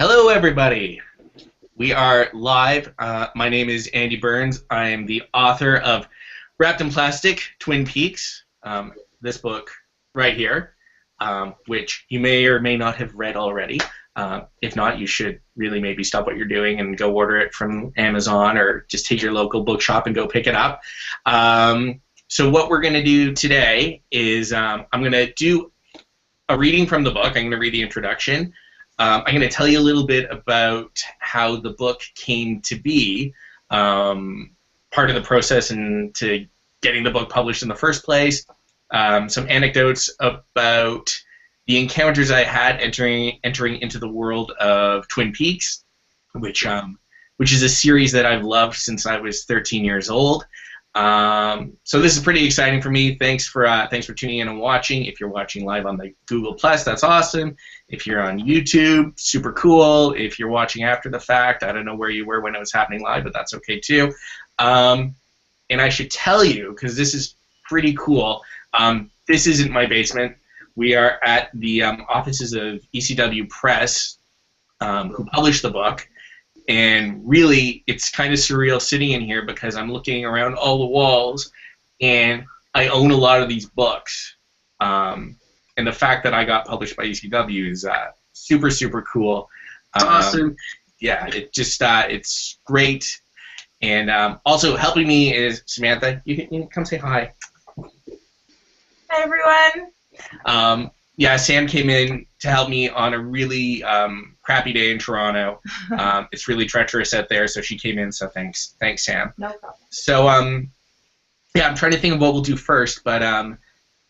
Hello, everybody. We are live. My name is Andy Burns. I am the author of Wrapped in Plastic, Twin Peaks, this book right here, which you may or may not have read already. If not, you should really maybe stop what you're doing and go order it from Amazon or just take your local bookshop and go pick it up. So what we're going to do today is I'm going to do a reading from the book. I'm going to read the introduction. I'm going to tell you a little bit about how the book came to be, part of the process into getting the book published in the first place, some anecdotes about the encounters I had entering into the world of Twin Peaks, which is a series that I've loved since I was 13 years old. So this is pretty exciting for me. Thanks for tuning in and watching. If you're watching live on the Google Plus, that's awesome. If you're on YouTube, super cool. If you're watching after the fact, I don't know where you were when it was happening live, but that's okay too. And I should tell you, because this is pretty cool, this isn't my basement. We are at the offices of ECW Press, who published the book. And really, it's kind of surreal sitting in here because I'm looking around all the walls, and I own a lot of these books. And the fact that I got published by ECW is super, super cool. Awesome. Yeah, it's great. And also helping me is Samantha. You can come say hi. Hi, everyone. Yeah, Sam came in to help me on a really crappy day in Toronto. It's really treacherous out there, so she came in, so thanks, Sam. No problem. So, yeah, I'm trying to think of what we'll do first, but,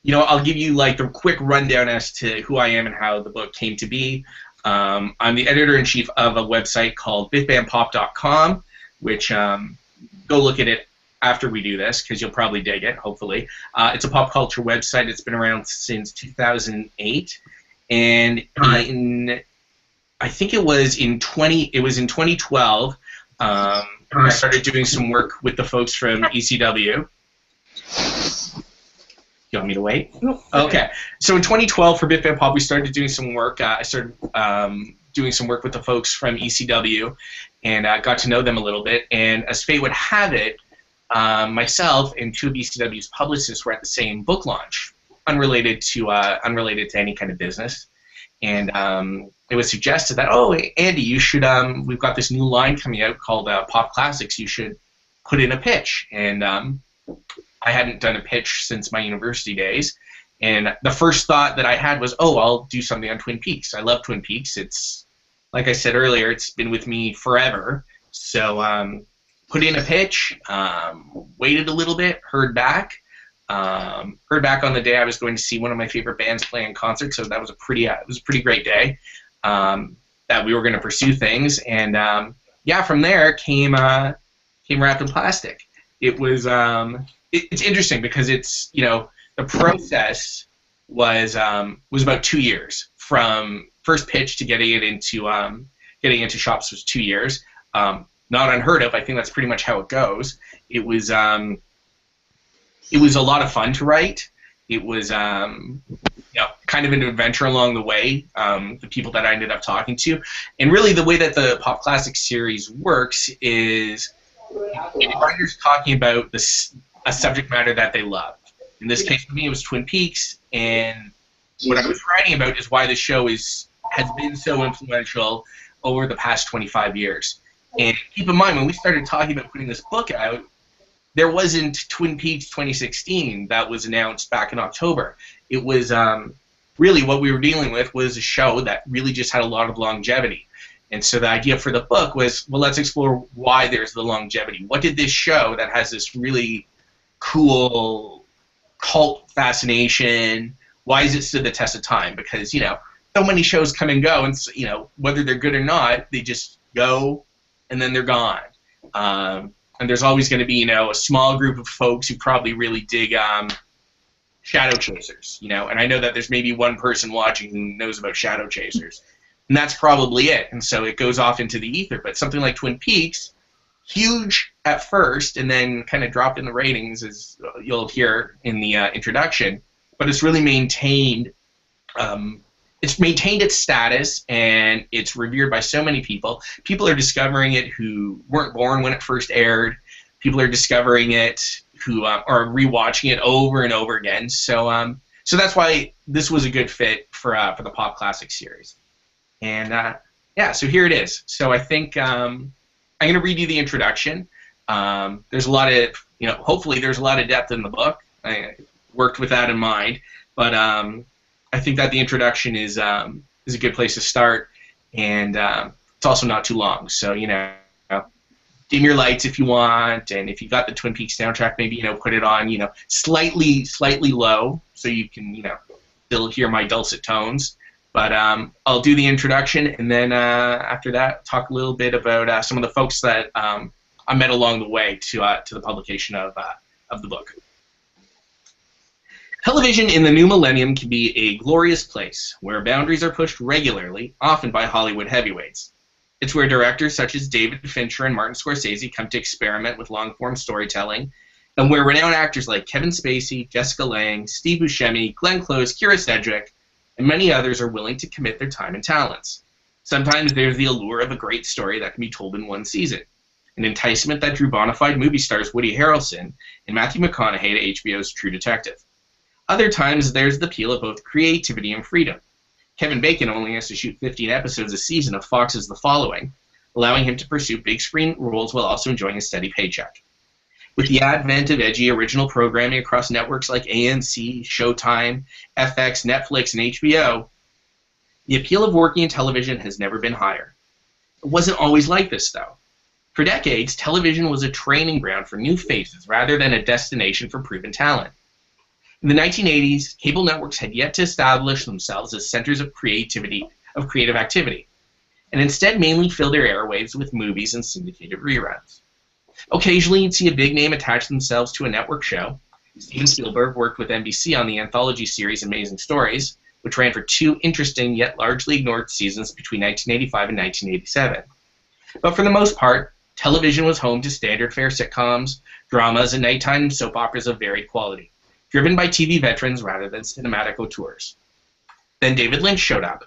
you know, I'll give you, like, the quick rundown as to who I am and how the book came to be. I'm the editor-in-chief of a website called biffbandpop.com, which, go look at it after we do this, because you'll probably dig it, hopefully. It's a pop culture website. It's been around since 2008, and I think it was in 2012, I started doing some work with the folks from ECW. You want me to wait? No. Okay. So in 2012, for Biff Band Pop, we started doing some work. I started doing some work with the folks from ECW, and got to know them a little bit. And as fate would have it, myself and two of ECW's publicists were at the same book launch, unrelated to any kind of business. And it was suggested that, oh, Andy, you should, we've got this new line coming out called Pop Classics. You should put in a pitch. And I hadn't done a pitch since my university days. And the first thought that I had was, oh, I'll do something on Twin Peaks. I love Twin Peaks. It's, like I said earlier, it's been with me forever. So put in a pitch, waited a little bit, heard back on the day I was going to see one of my favorite bands play in concert, so that was a pretty great day that we were going to pursue things. And yeah, from there came Wrapped in Plastic. It was it's interesting because it's, you know, the process was about 2 years from first pitch to getting it into shops was 2 years. Not unheard of. I think that's pretty much how it goes. It was a lot of fun to write. It was you know, kind of an adventure along the way. The people that I ended up talking to, and really the way that the Pop Classics series works is writers talking about a subject matter that they love. In this case, for me, it was Twin Peaks, and what I was writing about is why the show has been so influential over the past 25 years. And keep in mind, when we started talking about putting this book out, there wasn't Twin Peaks 2016 that was announced back in October. It was really what we were dealing with was a show that really just had a lot of longevity. And so the idea for the book was, well, let's explore why there's the longevity. What did this show that has this really cool cult fascination, why has it stood the test of time? Because, you know, so many shows come and go, and, you know, whether they're good or not, they just go and then they're gone. And there's always going to be, you know, a small group of folks who probably really dig Shadow Chasers, you know, and I know that there's maybe one person watching who knows about Shadow Chasers, and that's probably it. And so it goes off into the ether. But something like Twin Peaks, huge at first, and then kind of dropped in the ratings, as you'll hear in the introduction, but it's really maintained it's maintained its status, and it's revered by so many people. People are discovering it who weren't born when it first aired. People are discovering it who are rewatching it over and over again. So that's why this was a good fit for the Pop Classic series. And yeah, so here it is. So I think I'm going to read you the introduction. There's a lot of, hopefully there's a lot of depth in the book. I worked with that in mind, but I think that the introduction is a good place to start, and it's also not too long. So dim your lights if you want, and if you got the Twin Peaks soundtrack, maybe put it on slightly low so you can still hear my dulcet tones. But I'll do the introduction, and then after that, talk a little bit about some of the folks that I met along the way to the publication of the book. Television in the new millennium can be a glorious place where boundaries are pushed regularly, often by Hollywood heavyweights. It's where directors such as David Fincher and Martin Scorsese come to experiment with long-form storytelling, and where renowned actors like Kevin Spacey, Jessica Lange, Steve Buscemi, Glenn Close, Kira Sedgwick, and many others are willing to commit their time and talents. Sometimes there's the allure of a great story that can be told in one season, an enticement that drew bona fide movie stars Woody Harrelson and Matthew McConaughey to HBO's True Detective. Other times there's the appeal of both creativity and freedom. Kevin Bacon only has to shoot 15 episodes a season of Fox's The Following, allowing him to pursue big screen roles while also enjoying a steady paycheck. With the advent of edgy original programming across networks like AMC, Showtime, FX, Netflix, and HBO, the appeal of working in television has never been higher. It wasn't always like this, though. For decades, television was a training ground for new faces rather than a destination for proven talent. In the 1980s, cable networks had yet to establish themselves as centers of creative activity, and instead mainly filled their airwaves with movies and syndicated reruns. Occasionally, you'd see a big name attach themselves to a network show. Steven Spielberg worked with NBC on the anthology series Amazing Stories, which ran for 2 interesting yet largely ignored seasons between 1985 and 1987. But for the most part, television was home to standard fare sitcoms, dramas, and nighttime soap operas of varied quality, driven by TV veterans rather than cinematic auteurs. Then David Lynch showed up.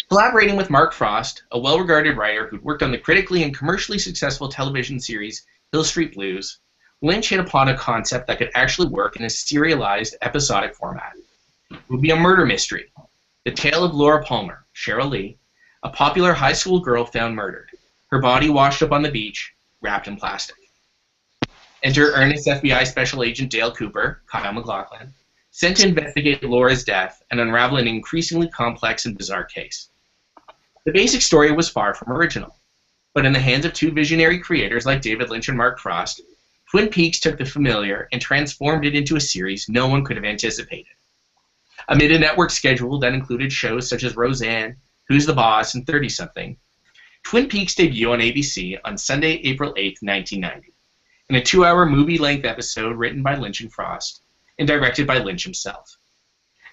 Collaborating with Mark Frost, a well-regarded writer who'd worked on the critically and commercially successful television series Hill Street Blues, Lynch hit upon a concept that could actually work in a serialized, episodic format. It would be a murder mystery, the tale of Laura Palmer, Cheryl Lee, a popular high school girl found murdered, her body washed up on the beach, wrapped in plastic. Enter earnest FBI Special Agent Dale Cooper, Kyle MacLachlan, sent to investigate Laura's death and unravel an increasingly complex and bizarre case. The basic story was far from original, but in the hands of 2 visionary creators like David Lynch and Mark Frost, Twin Peaks took the familiar and transformed it into a series no one could have anticipated. Amid a network schedule that included shows such as Roseanne, Who's the Boss, and 30-something, Twin Peaks debuted on ABC on Sunday, April 8, 1990. In a 2-hour movie-length episode written by Lynch and Frost and directed by Lynch himself.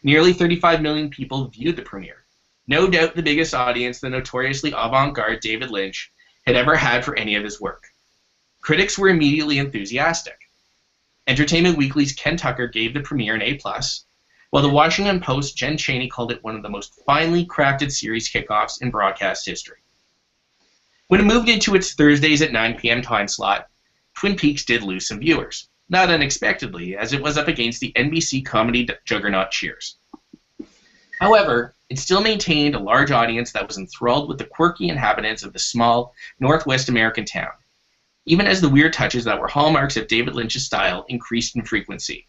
Nearly 35 million people viewed the premiere, no doubt the biggest audience the notoriously avant-garde David Lynch had ever had for any of his work. Critics were immediately enthusiastic. Entertainment Weekly's Ken Tucker gave the premiere an A+, while the Washington Post's Jen Chaney called it one of the most finely crafted series kickoffs in broadcast history. When it moved into its Thursdays at 9 p.m. time slot, Twin Peaks did lose some viewers, not unexpectedly, as it was up against the NBC comedy juggernaut Cheers. However, it still maintained a large audience that was enthralled with the quirky inhabitants of the small, Northwest American town, even as the weird touches that were hallmarks of David Lynch's style increased in frequency.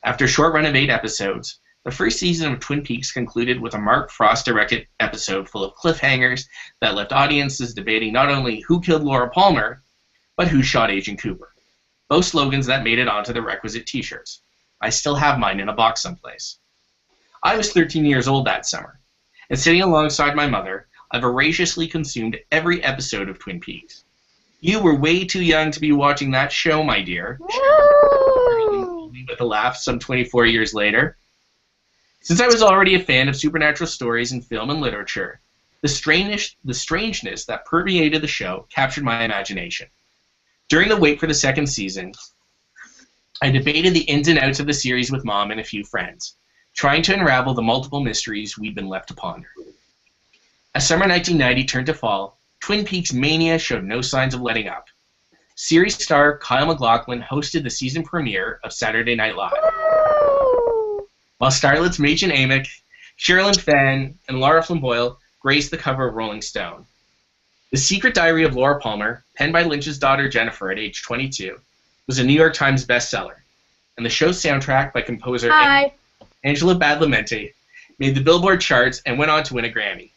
After a short run of 8 episodes, the first season of Twin Peaks concluded with a Mark Frost-directed episode full of cliffhangers that left audiences debating not only who killed Laura Palmer, but who shot Agent Cooper. Both slogans that made it onto the requisite t-shirts. I still have mine in a box someplace. I was 13 years old that summer, and sitting alongside my mother, I voraciously consumed every episode of Twin Peaks. You were way too young to be watching that show, my dear. With a laugh some 24 years later. Since I was already a fan of supernatural stories in film and literature, the strangeness that permeated the show captured my imagination. During the wait for the second season, I debated the ins and outs of the series with Mom and a few friends, trying to unravel the multiple mysteries we'd been left to ponder. As summer 1990 turned to fall, Twin Peaks mania showed no signs of letting up. Series star Kyle MacLachlan hosted the season premiere of Saturday Night Live, while starlets Machen Amick, Sherilyn Fenn, and Laura Flynn Boyle graced the cover of Rolling Stone. The Secret Diary of Laura Palmer, penned by Lynch's daughter Jennifer at age 22, was a New York Times bestseller, and the show's soundtrack by composer Angela Badalamenti made the Billboard charts and went on to win a Grammy.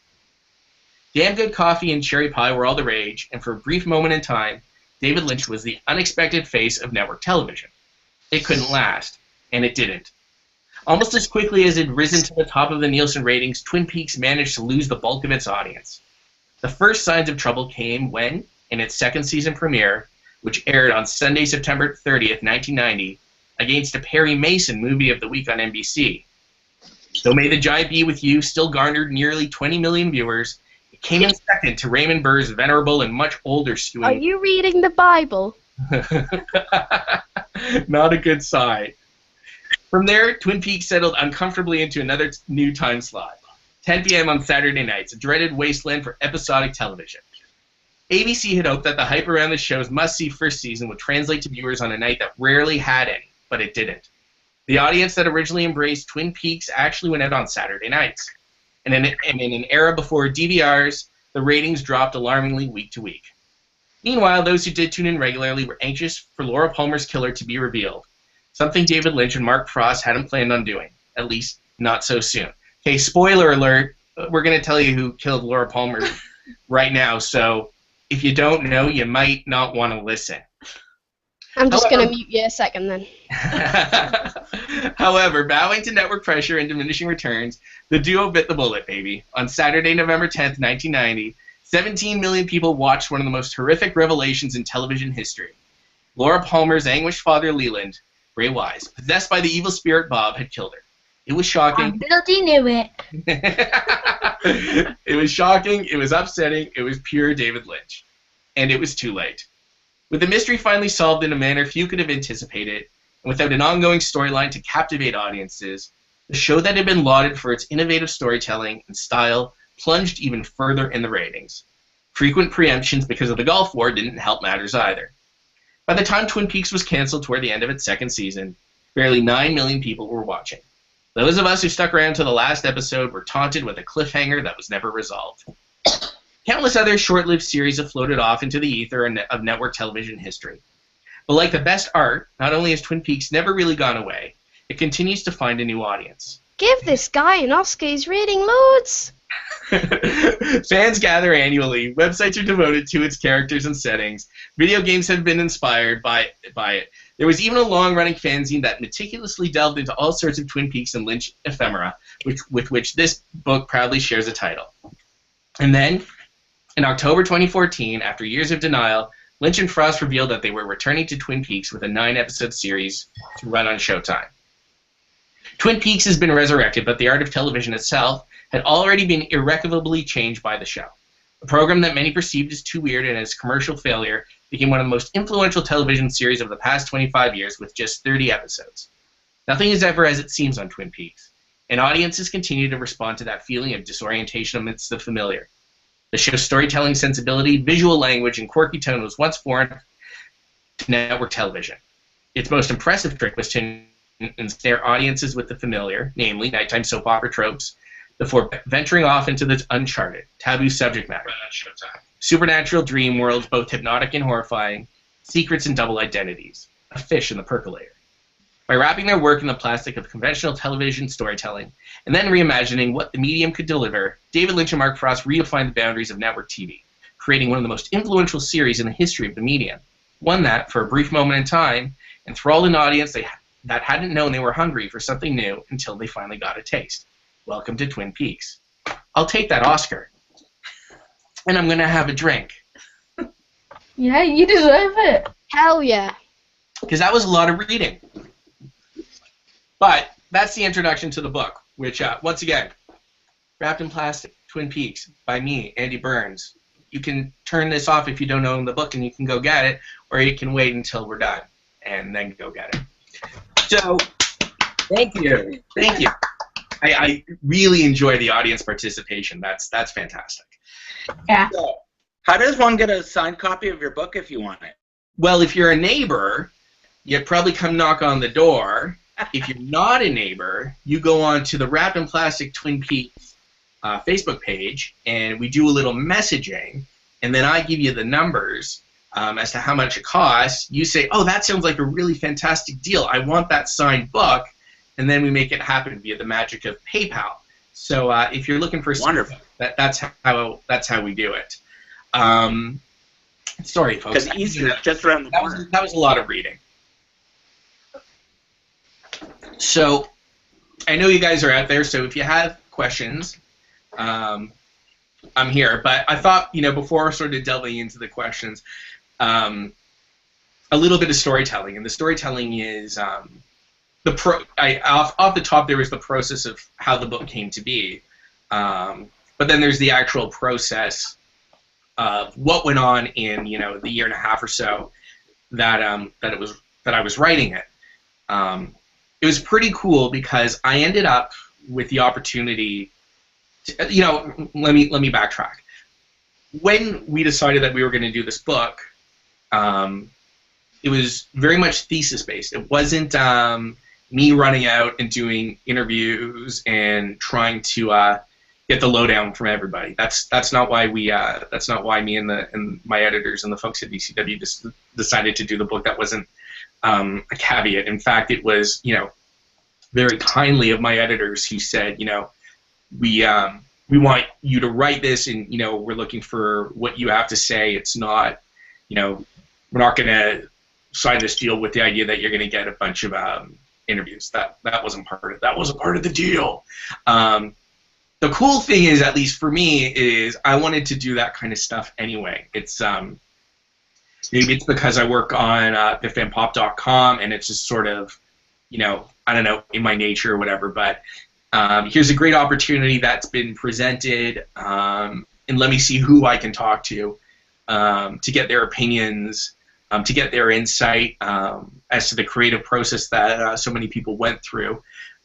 Damn Good Coffee and Cherry Pie were all the rage, and for a brief moment in time, David Lynch was the unexpected face of network television. It couldn't last, and it didn't. Almost as quickly as it had risen to the top of the Nielsen ratings, Twin Peaks managed to lose the bulk of its audience. The first signs of trouble came when, in its second season premiere, which aired on Sunday, September 30th, 1990, against a Perry Mason movie of the week on NBC. Though May the Giant Be With You still garnered nearly 20 million viewers, it came in second to Raymond Burr's venerable and much older skewing... Are you reading the Bible? Not a good sign. From there, Twin Peaks settled uncomfortably into another new time slot. 10 p.m. on Saturday nights, a dreaded wasteland for episodic television. ABC had hoped that the hype around the show's must-see first season would translate to viewers on a night that rarely had any, but it didn't. The audience that originally embraced Twin Peaks actually went out on Saturday nights. And in an era before DVRs, the ratings dropped alarmingly week to week. Meanwhile, those who did tune in regularly were anxious for Laura Palmer's killer to be revealed, something David Lynch and Mark Frost hadn't planned on doing, at least not so soon. Okay, spoiler alert, we're going to tell you who killed Laura Palmer right now, so if you don't know, you might not want to listen. I'm just going to mute you a second then. However, bowing to network pressure and diminishing returns, the duo bit the bullet, baby. On Saturday, November 10th, 1990, 17 million people watched one of the most horrific revelations in television history. Laura Palmer's anguished father, Leland, Ray Wise, possessed by the evil spirit Bob, had killed her. It was shocking. I bloody knew it. It was shocking, it was upsetting, it was pure David Lynch. And it was too late. With the mystery finally solved in a manner few could have anticipated, and without an ongoing storyline to captivate audiences, the show that had been lauded for its innovative storytelling and style plunged even further in the ratings. Frequent preemptions because of the Gulf War didn't help matters either. By the time Twin Peaks was canceled toward the end of its second season, barely 9 million people were watching. Those of us who stuck around to the last episode were taunted with a cliffhanger that was never resolved. Countless other short-lived series have floated off into the ether of network television history. But like the best art, not only has Twin Peaks never really gone away, it continues to find a new audience. Give this guy an Oscar, he's reading loads! Fans gather annually, websites are devoted to its characters and settings, video games have been inspired by it. There was even a long-running fanzine that meticulously delved into all sorts of Twin Peaks and Lynch ephemera, with which this book proudly shares a title. And then, in October 2014, after years of denial, Lynch and Frost revealed that they were returning to Twin Peaks with a 9-episode series to run on Showtime. Twin Peaks has been resurrected, but the art of television itself had already been irrecoverably changed by the show. A program that many perceived as too weird and as commercial failure became one of the most influential television series of the past 25 years with just 30 episodes. Nothing is ever as it seems on Twin Peaks, and audiences continue to respond to that feeling of disorientation amidst the familiar. The show's storytelling sensibility, visual language, and quirky tone was once foreign to network television. Its most impressive trick was to ensnare audiences with the familiar, namely nighttime soap opera tropes, before venturing off into this uncharted, taboo subject matter. Supernatural dream worlds, both hypnotic and horrifying, secrets and double identities, a fish in the percolator. By wrapping their work in the plastic of conventional television storytelling, and then reimagining what the medium could deliver, David Lynch and Mark Frost redefined the boundaries of network TV, creating one of the most influential series in the history of the medium, one that, for a brief moment in time, enthralled an audience that hadn't known they were hungry for something new until they finally got a taste. Welcome to Twin Peaks. I'll take that Oscar. And I'm going to have a drink. Yeah, you deserve it. Hell yeah. Because that was a lot of reading. But that's the introduction to the book, which, once again, wrapped in plastic, Twin Peaks, by me, Andy Burns. You can turn this off if you don't own the book and you can go get it, or you can wait until we're done and then go get it. So, thank you. Thank you. I really enjoy the audience participation. That's fantastic. Yeah. So, how does one get a signed copy of your book if you want it? Well, if you're a neighbor, you'd probably come knock on the door. If you're not a neighbor, you go on to the Wrapped in Plastic Twin Peaks Facebook page, and we do a little messaging, and then I give you the numbers as to how much it costs. You say, oh, that sounds like a really fantastic deal. I want that signed book, and then we make it happen via the magic of PayPal. So if you're looking for Wonderful. that's how we do it. Sorry, folks. Because Easter is just around the corner. That was a lot of reading. So I know you guys are out there, so if you have questions, I'm here. But I thought, before sort of delving into the questions, a little bit of storytelling. And the storytelling is off the top, there was the process of how the book came to be. But then there's the actual process of what went on in the year and a half or so that I was writing it. It was pretty cool because I ended up with the opportunity to, let me backtrack. When we decided that we were going to do this book, it was very much thesis based. It wasn't me running out and doing interviews and trying to get the lowdown from everybody. That's not why that's not why me and my editors and the folks at ECW just decided to do the book. That wasn't a caveat. In fact, it was very kindly of my editors who said, we want you to write this, and we're looking for what you have to say. It's not, we're not going to sign this deal with the idea that you're going to get a bunch of interviews. That wasn't part of it. That wasn't part of the deal. The cool thing is, at least for me, is I wanted to do that kind of stuff anyway. It's maybe it's because I work on biffandpop.com, and it's just sort of, I don't know, in my nature or whatever. But here's a great opportunity that's been presented, and let me see who I can talk to get their opinions, to get their insight as to the creative process that so many people went through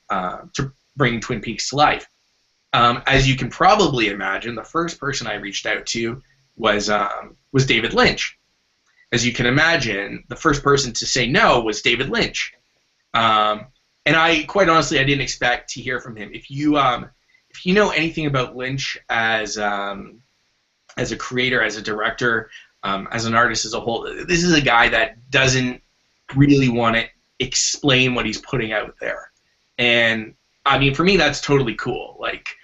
to bring Twin Peaks to life. As you can probably imagine, the first person I reached out to was David Lynch. As you can imagine, the first person to say no was David Lynch. And I, quite honestly, I didn't expect to hear from him. If you know anything about Lynch as a creator, as a director, as an artist as a whole, this is a guy that doesn't really want to explain what he's putting out there. And I mean, for me, that's totally cool. Like,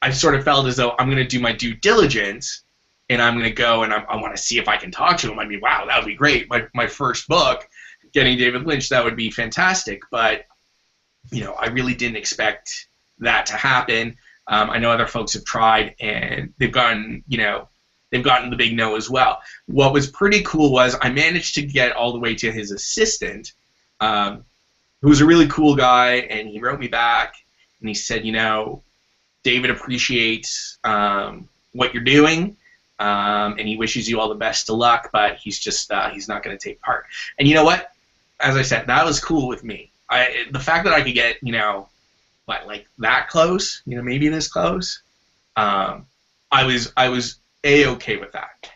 I sort of felt as though I'm going to do my due diligence, and I'm going to go and I want to see if I can talk to him. I mean, wow, that would be great. My first book, getting David Lynch, that would be fantastic. But, I really didn't expect that to happen. I know other folks have tried, and they've gotten the big no as well. What was pretty cool was I managed to get all the way to his assistant, who was a really cool guy, and he wrote me back, and he said, David appreciates what you're doing, and he wishes you all the best of luck, but he's just he's not going to take part. And you know what? As I said, that was cool with me. The fact that I could get like that close, maybe this close, I was A-okay with that.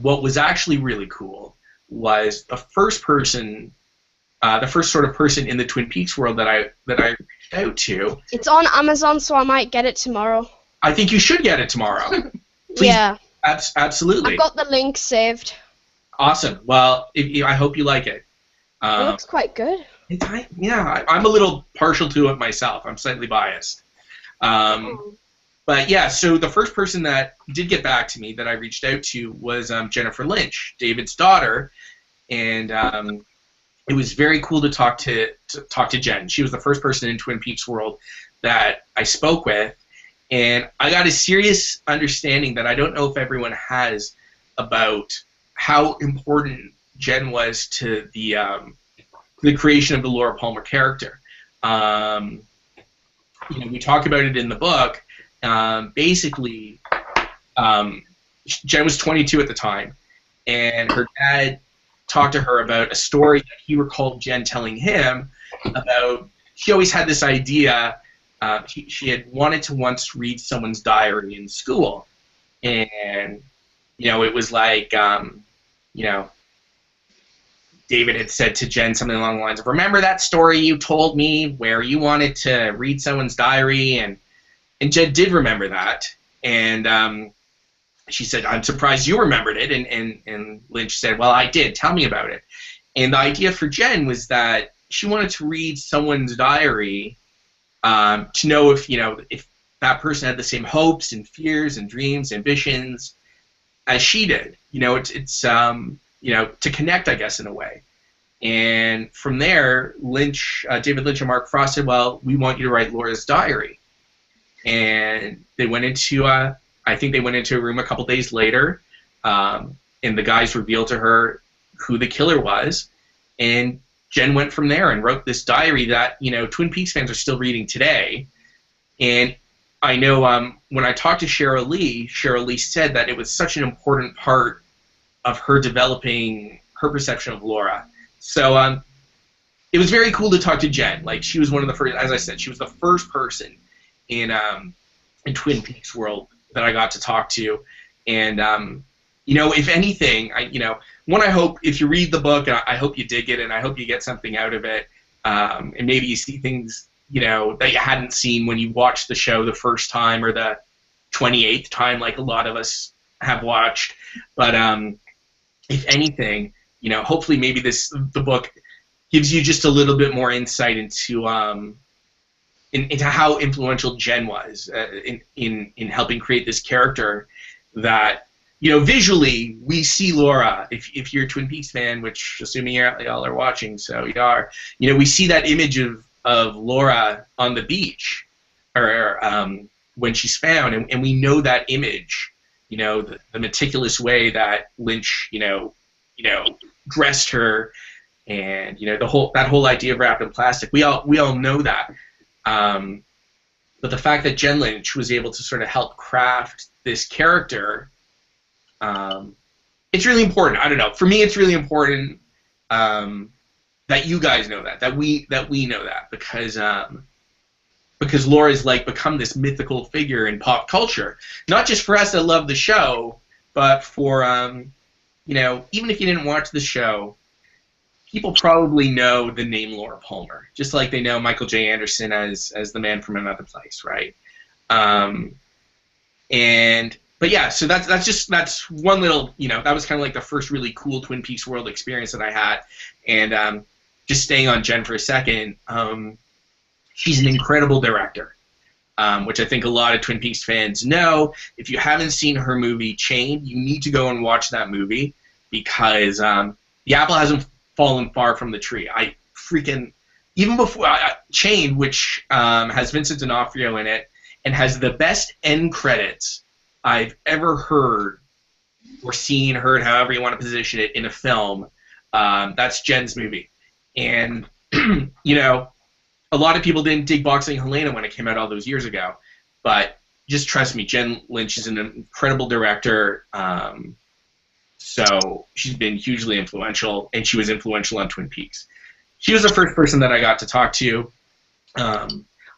What was actually really cool was the first sort of person in the Twin Peaks world that I reached out to. It's on Amazon, so I might get it tomorrow. I think you should get it tomorrow. Please, Yeah. Absolutely. I've got the link saved. Awesome. Well, I hope you like it. It looks quite good. I'm a little partial to it myself. I'm slightly biased. But yeah, so the first person that did get back to me that I reached out to was Jennifer Lynch, David's daughter, and it was very cool to talk to Jen. She was the first person in Twin Peaks world that I spoke with, and I got a serious understanding that I don't know if everyone has about how important Jen was to the creation of the Laura Palmer character. We talk about it in the book. Basically, Jen was 22 at the time, and her dad talked to her about a story that he recalled Jen telling him about she always had this idea. She had wanted to once read someone's diary in school, and it was like David had said to Jen something along the lines of, "Remember that story you told me where you wanted to read someone's diary?" And Jen did remember that, and she said, "I'm surprised you remembered it." And Lynch said, "Well, I did. Tell me about it." And the idea for Jen was that she wanted to read someone's diary to know if that person had the same hopes and fears and dreams, ambitions as she did. It's to connect, I guess, in a way. And from there, David Lynch and Mark Frost said, "Well, we want you to write Laura's diary." And they went into I think they went into a room a couple days later, and the guys revealed to her who the killer was, and Jen went from there and wrote this diary that Twin Peaks fans are still reading today. And I know when I talked to Cheryl Lee said that it was such an important part of her developing her perception of Laura. So it was very cool to talk to Jen. Like, she was one of the first, as I said, she was the first person in Twin Peaks world that I got to talk to. And if anything, I hope if you read the book, I hope you dig it, and I hope you get something out of it, and maybe you see things that you hadn't seen when you watched the show the first time or the 28th time, like a lot of us have watched. But if anything, hopefully maybe the book gives you just a little bit more insight into how influential Jen was in helping create this character that, visually we see Laura. If you're a Twin Peaks fan, which assuming y'all are watching, so you are, we see that image of Laura on the beach, or when she's found, and we know that image, the meticulous way that Lynch, dressed her, and that whole idea of wrapped in plastic. We all know that. But the fact that Jen Lynch was able to sort of help craft this character, it's really important. I don't know. For me, it's really important that you guys know that we know that, because Laura's become this mythical figure in pop culture, not just for us that love the show, but for even if you didn't watch the show, people probably know the name Laura Palmer, just like they know Michael J. Anderson as the man from Another Place, right? But yeah, so that's one little, that was kind of like the first really cool Twin Peaks world experience that I had. And just staying on Jen for a second, she's an incredible director, which I think a lot of Twin Peaks fans know. If you haven't seen her movie Chained, you need to go and watch that movie, because the apple hasn't fallen far from the tree. I freaking, even before Chained, which has Vincent D'Onofrio in it and has the best end credits I've ever heard or seen, heard, however you want to position it, in a film, that's Jen's movie. And a lot of people didn't dig Boxing Helena when it came out all those years ago, but just trust me, Jen Lynch is an incredible director. So she's been hugely influential, and she was influential on Twin Peaks. She was the first person that I got to talk to.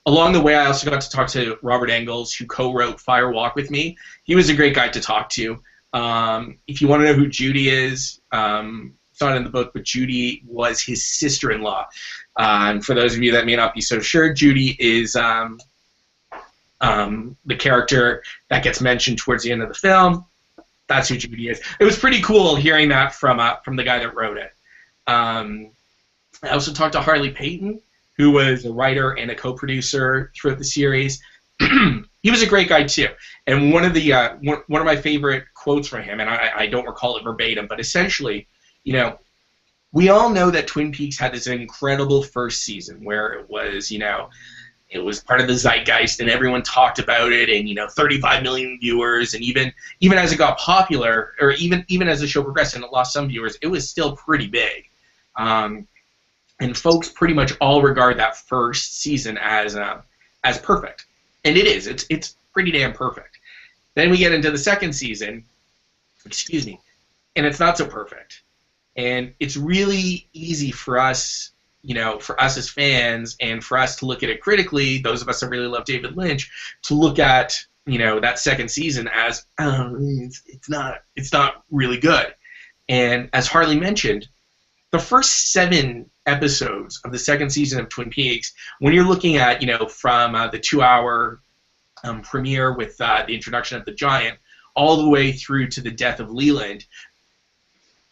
Along the way, I also got to talk to Robert Engels, who co-wrote Fire Walk with me. He was a great guy to talk to. If you want to know who Judy is, it's not in the book, but Judy was his sister-in-law. And for those of you that may not be so sure, Judy is the character that gets mentioned towards the end of the film. That's who Judy is. It was pretty cool hearing that from the guy that wrote it. I also talked to Harley Payton, who was a writer and a co-producer throughout the series. He was a great guy too. And one of my favorite quotes from him, and I don't recall it verbatim, but essentially, we all know that Twin Peaks had this incredible first season where it was, it was part of the zeitgeist and everyone talked about it, and 35 million viewers, and even as it got popular, or even as the show progressed and it lost some viewers, it was still pretty big. And folks pretty much all regard that first season as perfect, and it is. It's pretty damn perfect. Then we get into the second season, and it's not so perfect. And it's really easy for us, for us as fans and for us to look at it critically, those of us that really love David Lynch, to look at that second season as it's not really good. And as Harley mentioned, the first 7 episodes of the second season of Twin Peaks, when you're looking at from the 2-hour premiere with the introduction of the Giant all the way through to the death of Leland,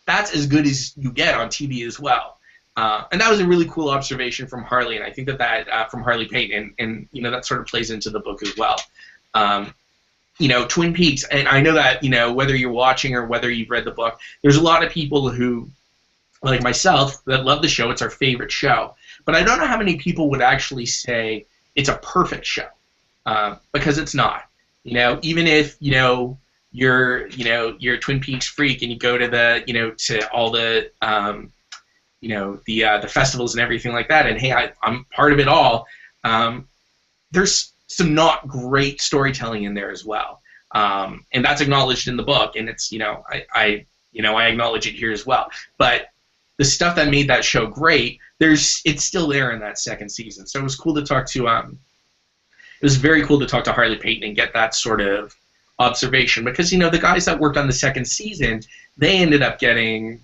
that's as good as you get on TV as well. And that was a really cool observation from Harley, and I think that from Harley Payton, and that sort of plays into the book as well. Twin Peaks, and I know that whether you're watching or whether you've read the book, there's a lot of people who, like myself, that love the show. It's our favorite show, but I don't know how many people would actually say it's a perfect show, because it's not. Even if you're a Twin Peaks freak and you go to the to all the the festivals and everything like that, and hey, I'm part of it all. There's some not great storytelling in there as well, and that's acknowledged in the book, and it's I acknowledge it here as well. But the stuff that made that show great, it's still there in that second season. So it was cool to talk to it was very cool to talk to Harley Payton and get that sort of observation, because the guys that worked on the second season, they ended up getting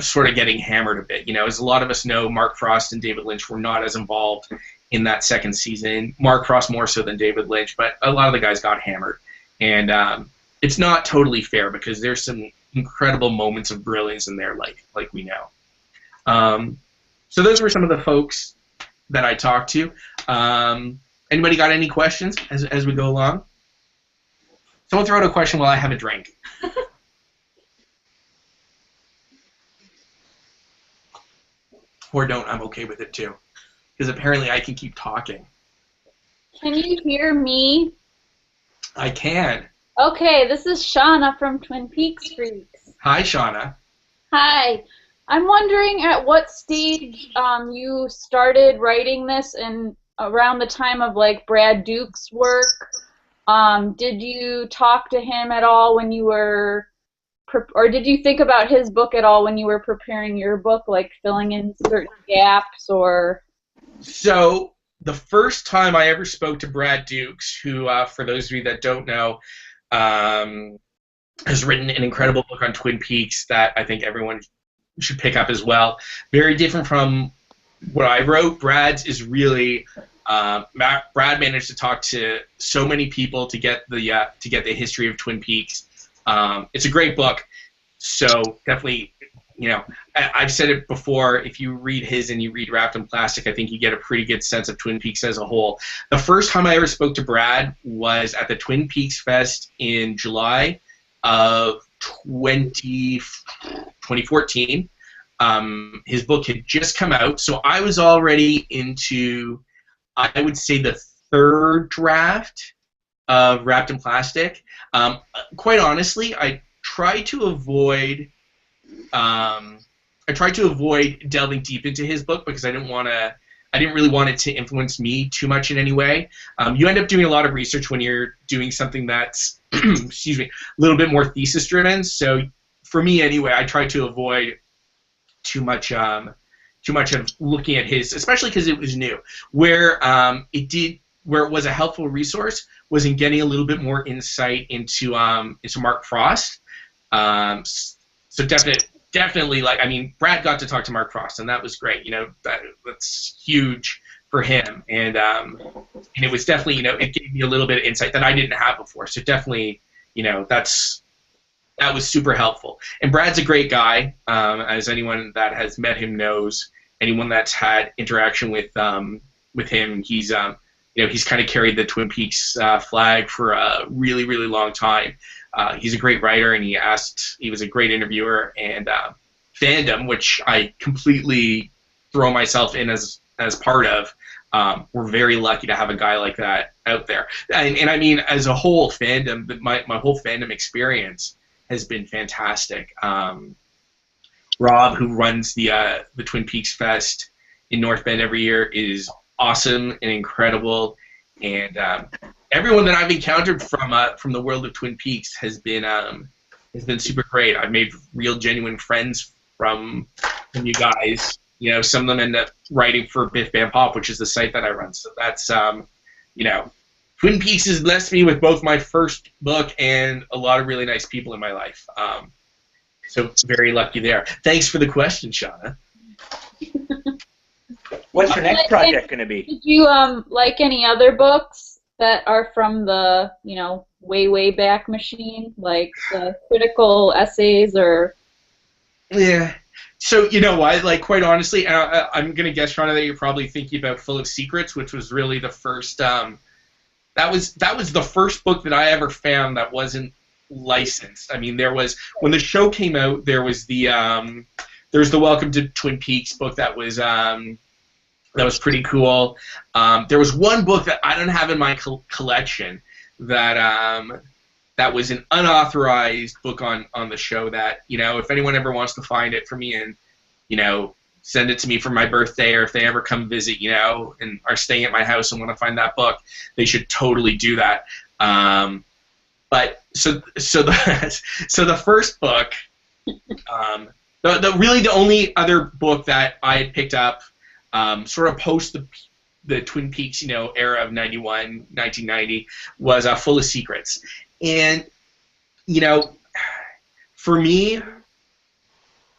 sort of getting hammered a bit. As a lot of us know, Mark Frost and David Lynch were not as involved in that second season. Mark Frost more so than David Lynch, but a lot of the guys got hammered. And it's not totally fair, because there's some incredible moments of brilliance in there, like we know. So those were some of the folks that I talked to. Anybody got any questions as we go along? Someone throw out a question while I have a drink. Or don't, I'm okay with it too. Because apparently I can keep talking. Can you hear me? I can. Okay, this is Shauna from Twin Peaks Freaks. Hi, Shauna. Hi. I'm wondering at what stage you started writing this, and around the time of Brad Duke's work. Did you talk to him at all when you were, or did you think about his book at all when you were preparing your book, filling in certain gaps or? So the first time I ever spoke to Brad Dukes, who, for those of you that don't know, has written an incredible book on Twin Peaks that I think everyone should pick up as well. Very different from what I wrote. Brad's is really Brad managed to talk to so many people to get the history of Twin Peaks. It's a great book, so definitely, I've said it before, if you read his and you read Wrapped in Plastic, I think you get a pretty good sense of Twin Peaks as a whole. The first time I ever spoke to Brad was at the Twin Peaks Fest in July of 2014. His book had just come out, so I was already into, I would say, the 3rd draft of Wrapped in Plastic. Quite honestly, I tried to avoid delving deep into his book, because I didn't really want it to influence me too much in any way. You end up doing a lot of research when you're doing something that's excuse me, a little bit more thesis driven. So for me anyway, I tried to avoid too much of looking at his, especially because it was new. Where it was a helpful resource was in getting a little bit more insight into Mark Frost. So definitely, Brad got to talk to Mark Frost, and that was great. That's huge for him, and it was definitely, it gave me a little bit of insight that I didn't have before. So definitely, that was super helpful. And Brad's a great guy, as anyone that has met him knows. Anyone that's had interaction with him, he's he's kind of carried the Twin Peaks flag for a really, really long time. He's a great writer, and he was a great interviewer, and fandom, which I completely throw myself in as part of. We're very lucky to have a guy like that out there. And I mean, as a whole fandom, my whole fandom experience has been fantastic. Rob, who runs the Twin Peaks Fest in North Bend every year, is awesome and incredible, and everyone that I've encountered from the world of Twin Peaks has been super great. I've made real, genuine friends from you guys. You know, some of them end up writing for Biff Bam Pop, which is the site that I run. So that's, you know, Twin Peaks has blessed me with both my first book and a lot of really nice people in my life. So very lucky there. Thanks for the question, Shauna. What's your next project going to be? Did you like any other books that are from the, you know, way back machine, like the critical essays or? Yeah. So you know what? Like, quite honestly, I'm gonna guess, Shauna, that you're probably thinking about Full of Secrets, which was really the first. That was the first book that I ever found that wasn't licensed. I mean, there was, when the show came out, there was the Welcome to Twin Peaks book that was pretty cool. There was one book that I don't have in my collection that was an unauthorized book on the show that, you know, if anyone ever wants to find it for me and, you know, send it to me for my birthday, or if they ever come visit, you know, and are staying at my house and want to find that book, they should totally do that. But so the first book, the only other book that I had picked up, sort of post the Twin Peaks, you know, era of 1990, was Full of Secrets. And, you know, for me,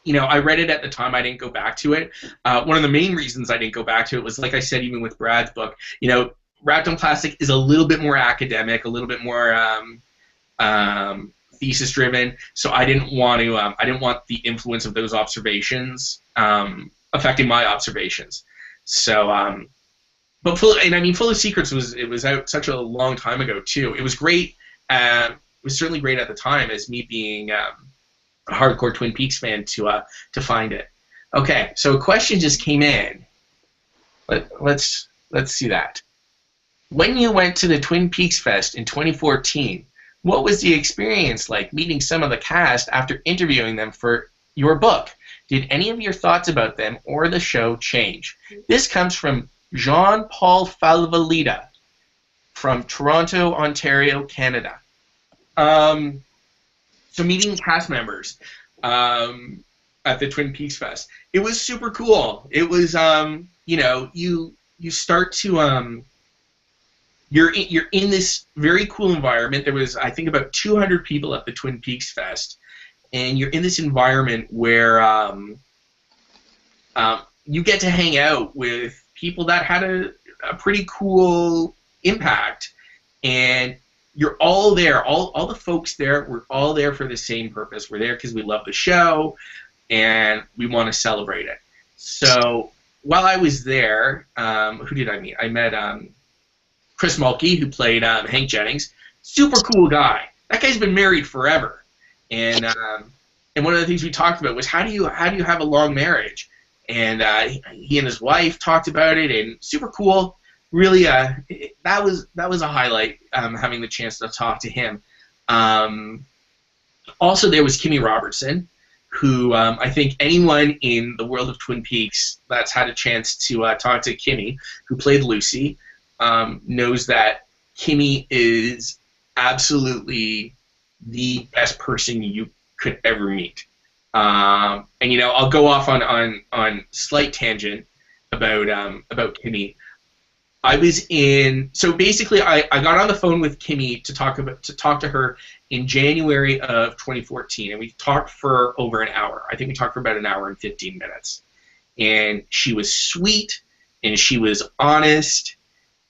you know, I read it at the time. I didn't go back to it. One of the main reasons I didn't go back to it was, like I said, even with Brad's book, you know, Wrapped on Plastic is a little bit more academic, a little bit more thesis-driven. So I didn't want the influence of those observations affecting my observations. So, but Full of Secrets was out such a long time ago too. It was great. It was certainly great at the time, as me being a hardcore Twin Peaks fan, to find it. Okay, so a question just came in. Let's see that. When you went to the Twin Peaks Fest in 2014, what was the experience like meeting some of the cast after interviewing them for your book? Did any of your thoughts about them or the show change? This comes from Jean-Paul Falvalida from Toronto, Ontario, Canada. So meeting cast members at the Twin Peaks Fest, it was super cool. It was, you know, you start to you're in this very cool environment. There was, I think, about 200 people at the Twin Peaks Fest, and you're in this environment where you get to hang out with people that had a pretty cool impact, and you're all there. All the folks there, we're all there for the same purpose. We're there because we love the show, and we want to celebrate it. So while I was there, who did I meet? I met Chris Mulkey, who played Hank Jennings. Super cool guy. That guy's been married forever, and one of the things we talked about was how do you have a long marriage? And he and his wife talked about it, and super cool. Really, that was a highlight, having the chance to talk to him. Also, there was Kimmy Robertson, who I think anyone in the world of Twin Peaks that's had a chance to talk to Kimmy, who played Lucy, knows that Kimmy is absolutely the best person you could ever meet. And you know, I'll go off on slight tangent about Kimmy. I was so basically I got on the phone with Kimmy to talk to her in January of 2014, and we talked for over an hour. I think we talked for about an hour and 15 minutes. And she was sweet, and she was honest,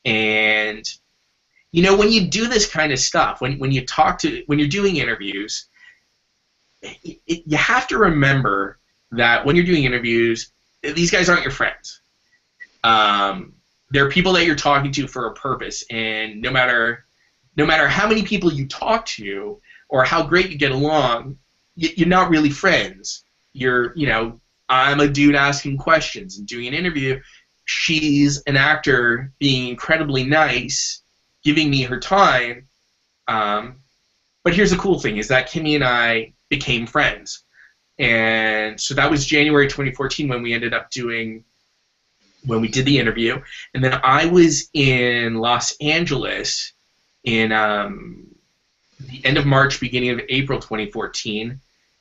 and you know, when you do this kind of stuff, when you're doing interviews, you have to remember that when you're doing interviews, these guys aren't your friends. They're people that you're talking to for a purpose, and no matter how many people you talk to or how great you get along, you're not really friends. You know, I'm a dude asking questions and doing an interview. She's an actor being incredibly nice, giving me her time. But here's the cool thing, is that Kimmy and I became friends. And so that was January 2014 when we ended up when we did the interview. And then I was in Los Angeles in the end of March, beginning of April 2014.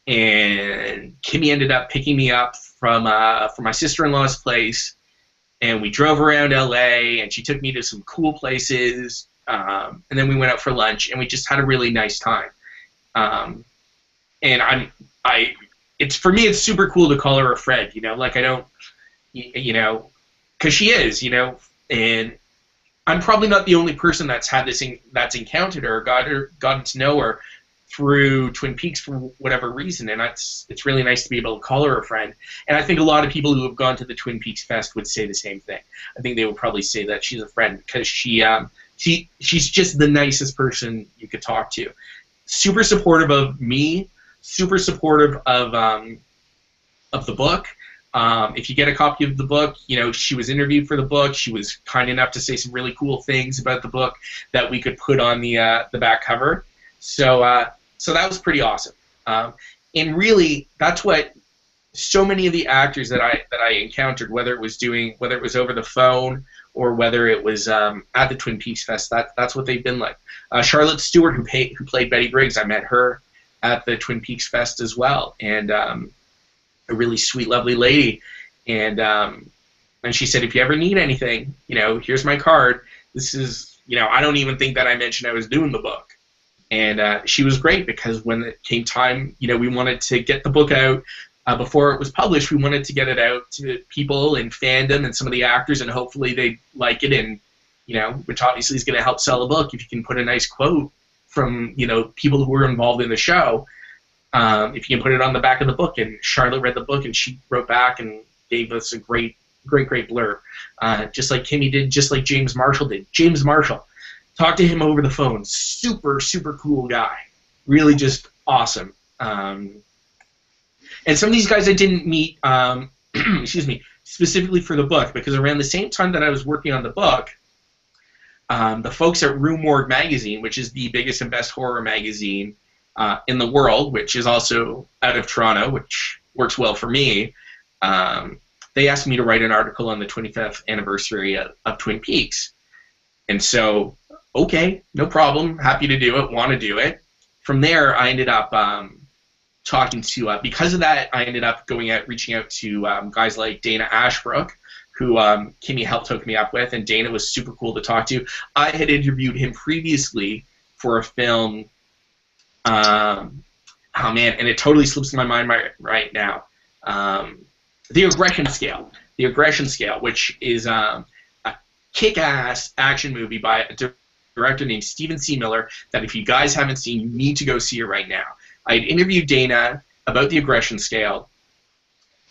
and Kimmy ended up picking me up from my sister-in-law's place, and we drove around LA, and she took me to some cool places, and then we went out for lunch, and we just had a really nice time. And it's for me, it's super cool to call her a friend, you know, like I don't, you know, because she is, you know, and I'm probably not the only person that's had this, that's encountered her, gotten to know her through Twin Peaks for whatever reason, and it's really nice to be able to call her a friend. And I think a lot of people who have gone to the Twin Peaks Fest would say the same thing. I think they would probably say that she's a friend because she's just the nicest person you could talk to. Super supportive of me, super supportive of the book. If you get a copy of the book, you know, she was interviewed for the book. She was kind enough to say some really cool things about the book that we could put on the back cover. So that was pretty awesome. And really, that's what so many of the actors that I encountered, whether it was over the phone or whether it was at the Twin Peaks Fest, that's what they've been like. Charlotte Stewart, who played Betty Briggs, I met her at the Twin Peaks Fest as well, and a really sweet, lovely lady. And she said, if you ever need anything, you know, here's my card. This is, you know, I don't even think that I mentioned I was doing the book. And she was great because when it came time, you know, we wanted to get the book out before it was published. We wanted to get it out to people in fandom and some of the actors, and hopefully they'd like it. And, you know, which obviously is going to help sell a book if you can put a nice quote from, you know, people who were involved in the show. If you can put it on the back of the book. And Charlotte read the book and she wrote back and gave us a great blurb. Just like Kimmy did, just like James Marshall did. James Marshall. Talked to him over the phone. Super, super cool guy. Really just awesome. And some of these guys I didn't meet, excuse me, specifically for the book, because around the same time that I was working on the book, the folks at Rue Morgue magazine, which is the biggest and best horror magazine in the world, which is also out of Toronto, which works well for me, they asked me to write an article on the 25th anniversary of Twin Peaks. And so, okay, no problem, happy to do it, want to do it. From there, I ended up talking to, because of that, I ended up reaching out to guys like Dana Ashbrook, who Kimmy helped hook me up with, and Dana was super cool to talk to. I had interviewed him previously for a film, oh man, and it totally slips my mind right now. The Aggression Scale. The Aggression Scale, which is a kick-ass action movie by a director named Stephen C. Miller that if you guys haven't seen, you need to go see it right now. I had interviewed Dana about the Aggression Scale,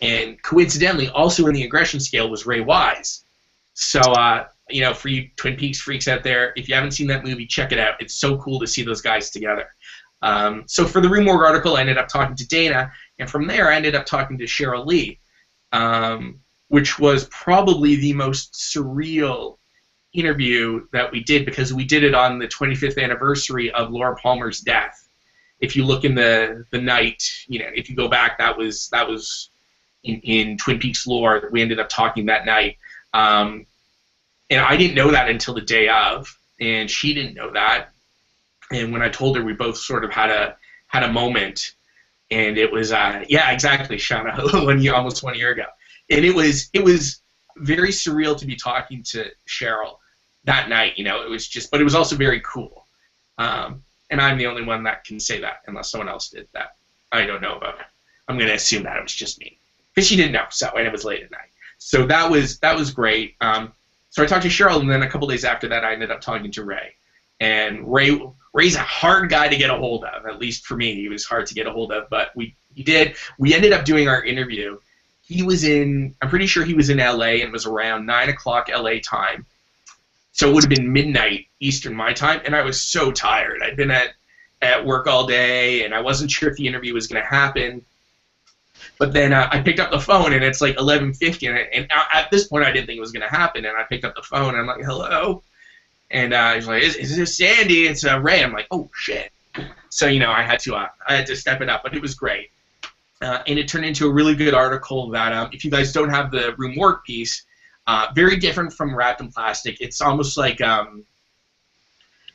and coincidentally, also in the Aggression Scale was Ray Wise. So, you know, for you Twin Peaks freaks out there, if you haven't seen that movie, check it out. It's so cool to see those guys together. So for the Rue Morgue article, I ended up talking to Dana, and from there I ended up talking to Cheryl Lee, which was probably the most surreal interview that we did, because we did it on the 25th anniversary of Laura Palmer's death. If you look in the night, you know, if you go back, that was in Twin Peaks lore. We ended up talking that night, and I didn't know that until the day of, and she didn't know that. And when I told her, we both sort of had a moment, and it was yeah, exactly, Shauna, almost 1 year ago, and it was very surreal to be talking to Cheryl that night. You know, it was just, but it was also very cool. And I'm the only one that can say that, unless someone else did that. I don't know about it. I'm going to assume that it was just me, because she didn't know. So, and it was late at night. So that was great. So I talked to Cheryl, and then a couple days after that, I ended up talking to Ray. And Ray's a hard guy to get a hold of. At least for me, he was hard to get a hold of. But we ended up doing our interview. I'm pretty sure he was in LA, and it was around 9 o'clock LA time. So it would have been midnight Eastern my time, and I was so tired. I'd been at work all day, and I wasn't sure if the interview was going to happen. But then I picked up the phone, and it's like 11:50, and at this point I didn't think it was going to happen. And I picked up the phone, and I'm like, hello? And he's like, is this Sandy? It's Ray. I'm like, oh, shit. So, you know, I had to step it up, but it was great. And it turned into a really good article that, if you guys don't have the Rue Morgue piece, very different from Wrapped in Plastic. It's almost like a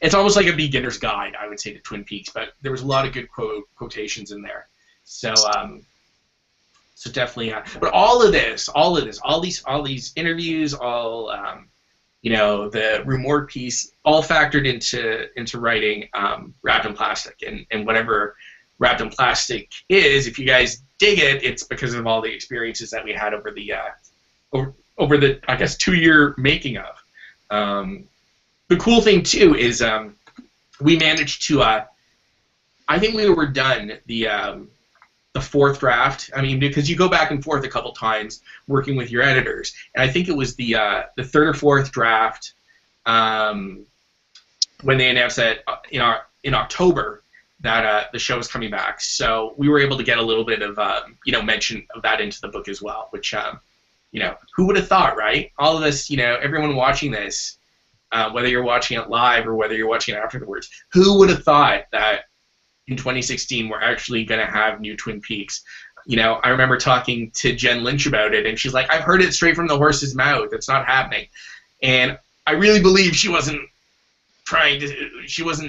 beginner's guide, I would say, to Twin Peaks, but there was a lot of good quotations in there. So definitely, but all these interviews, the Rumort piece, all factored into writing Wrapped in Plastic, and whatever Wrapped in Plastic is, if you guys dig it, it's because of all the experiences that we had over the I guess 2-year making of. The cool thing too is we managed to I think we were done the 4th draft. I mean, because you go back and forth a couple times working with your editors, and I think it was the 3rd or 4th draft when they announced that in October that the show was coming back. So we were able to get a little bit of mention of that into the book as well, which who would have thought, right? All of this, everyone watching this, whether you're watching it live or whether you're watching it afterwards, who would have thought that in 2016 we're actually going to have new Twin Peaks? I remember talking to Jen Lynch about it, and she's like, I've heard it straight from the horse's mouth. It's not happening. And I really believe she wasn't trying to, she was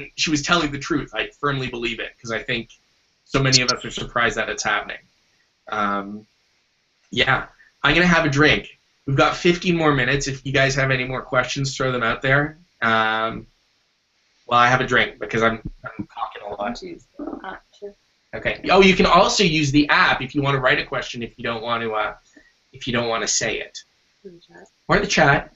telling the truth. I firmly believe it, because I think so many of us are surprised that it's happening. Yeah, I'm going to have a drink. We've got 15 more minutes. If you guys have any more questions, throw them out there. Well, I have a drink because I'm talking a lot. Okay. Oh, you can also use the app if you want to write a question if you don't want to say it. Or in the chat.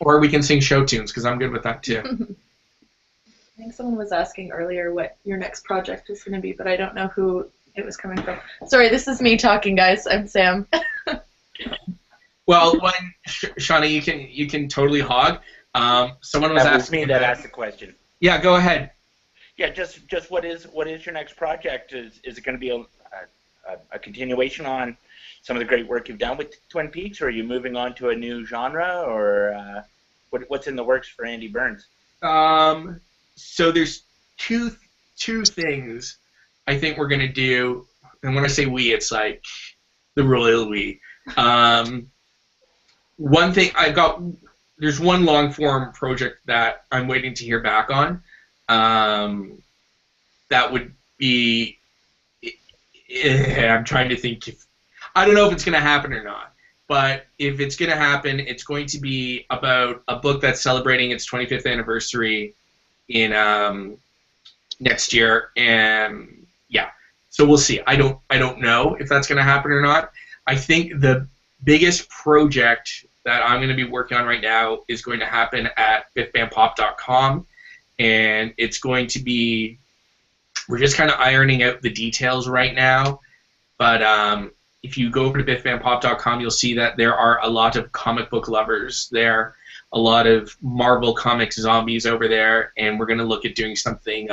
Or we can sing show tunes, because I'm good with that too. I think someone was asking earlier what your next project was going to be, but I don't know who it was coming from. Sorry, this is me talking, guys. I'm Sam. Well, Shauna, you can totally hog. Someone was asking me that asked the question. Yeah, go ahead. Yeah, just what is your next project? Is it going to be a continuation on some of the great work you've done with Twin Peaks, or are you moving on to a new genre, or what's in the works for Andy Burns? So there's two things I think we're gonna do, and when I say we, it's like the royal we. One thing there's one long form project that I'm waiting to hear back on. That would be, I'm trying to think I don't know if it's gonna happen or not. But if it's gonna happen, it's going to be about a book that's celebrating its 25th anniversary in next year, and yeah, so we'll see. I don't know if that's going to happen or not. I think the biggest project that I'm going to be working on right now is going to happen at biffbandpop.com, and it's going to be, we're just kind of ironing out the details right now, but if you go over to biffbandpop.com, you'll see that there are a lot of comic book lovers there, a lot of Marvel Comics zombies over there, and we're going to look at doing something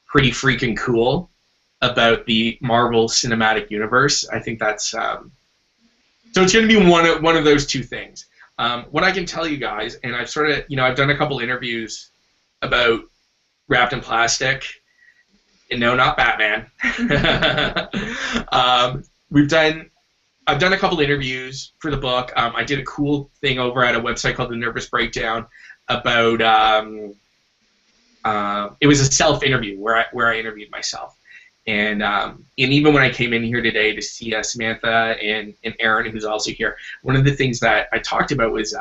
pretty freaking cool about the Marvel Cinematic Universe. I think that's so it's going to be one of those two things. What I can tell you guys, and I've sort of, I've done a couple interviews about Wrapped in Plastic, and no, not Batman. I've done a couple interviews for the book. I did a cool thing over at a website called The Nervous Breakdown about it was a self-interview where I interviewed myself. And even when I came in here today to see Samantha and Aaron, who's also here, one of the things that I talked about was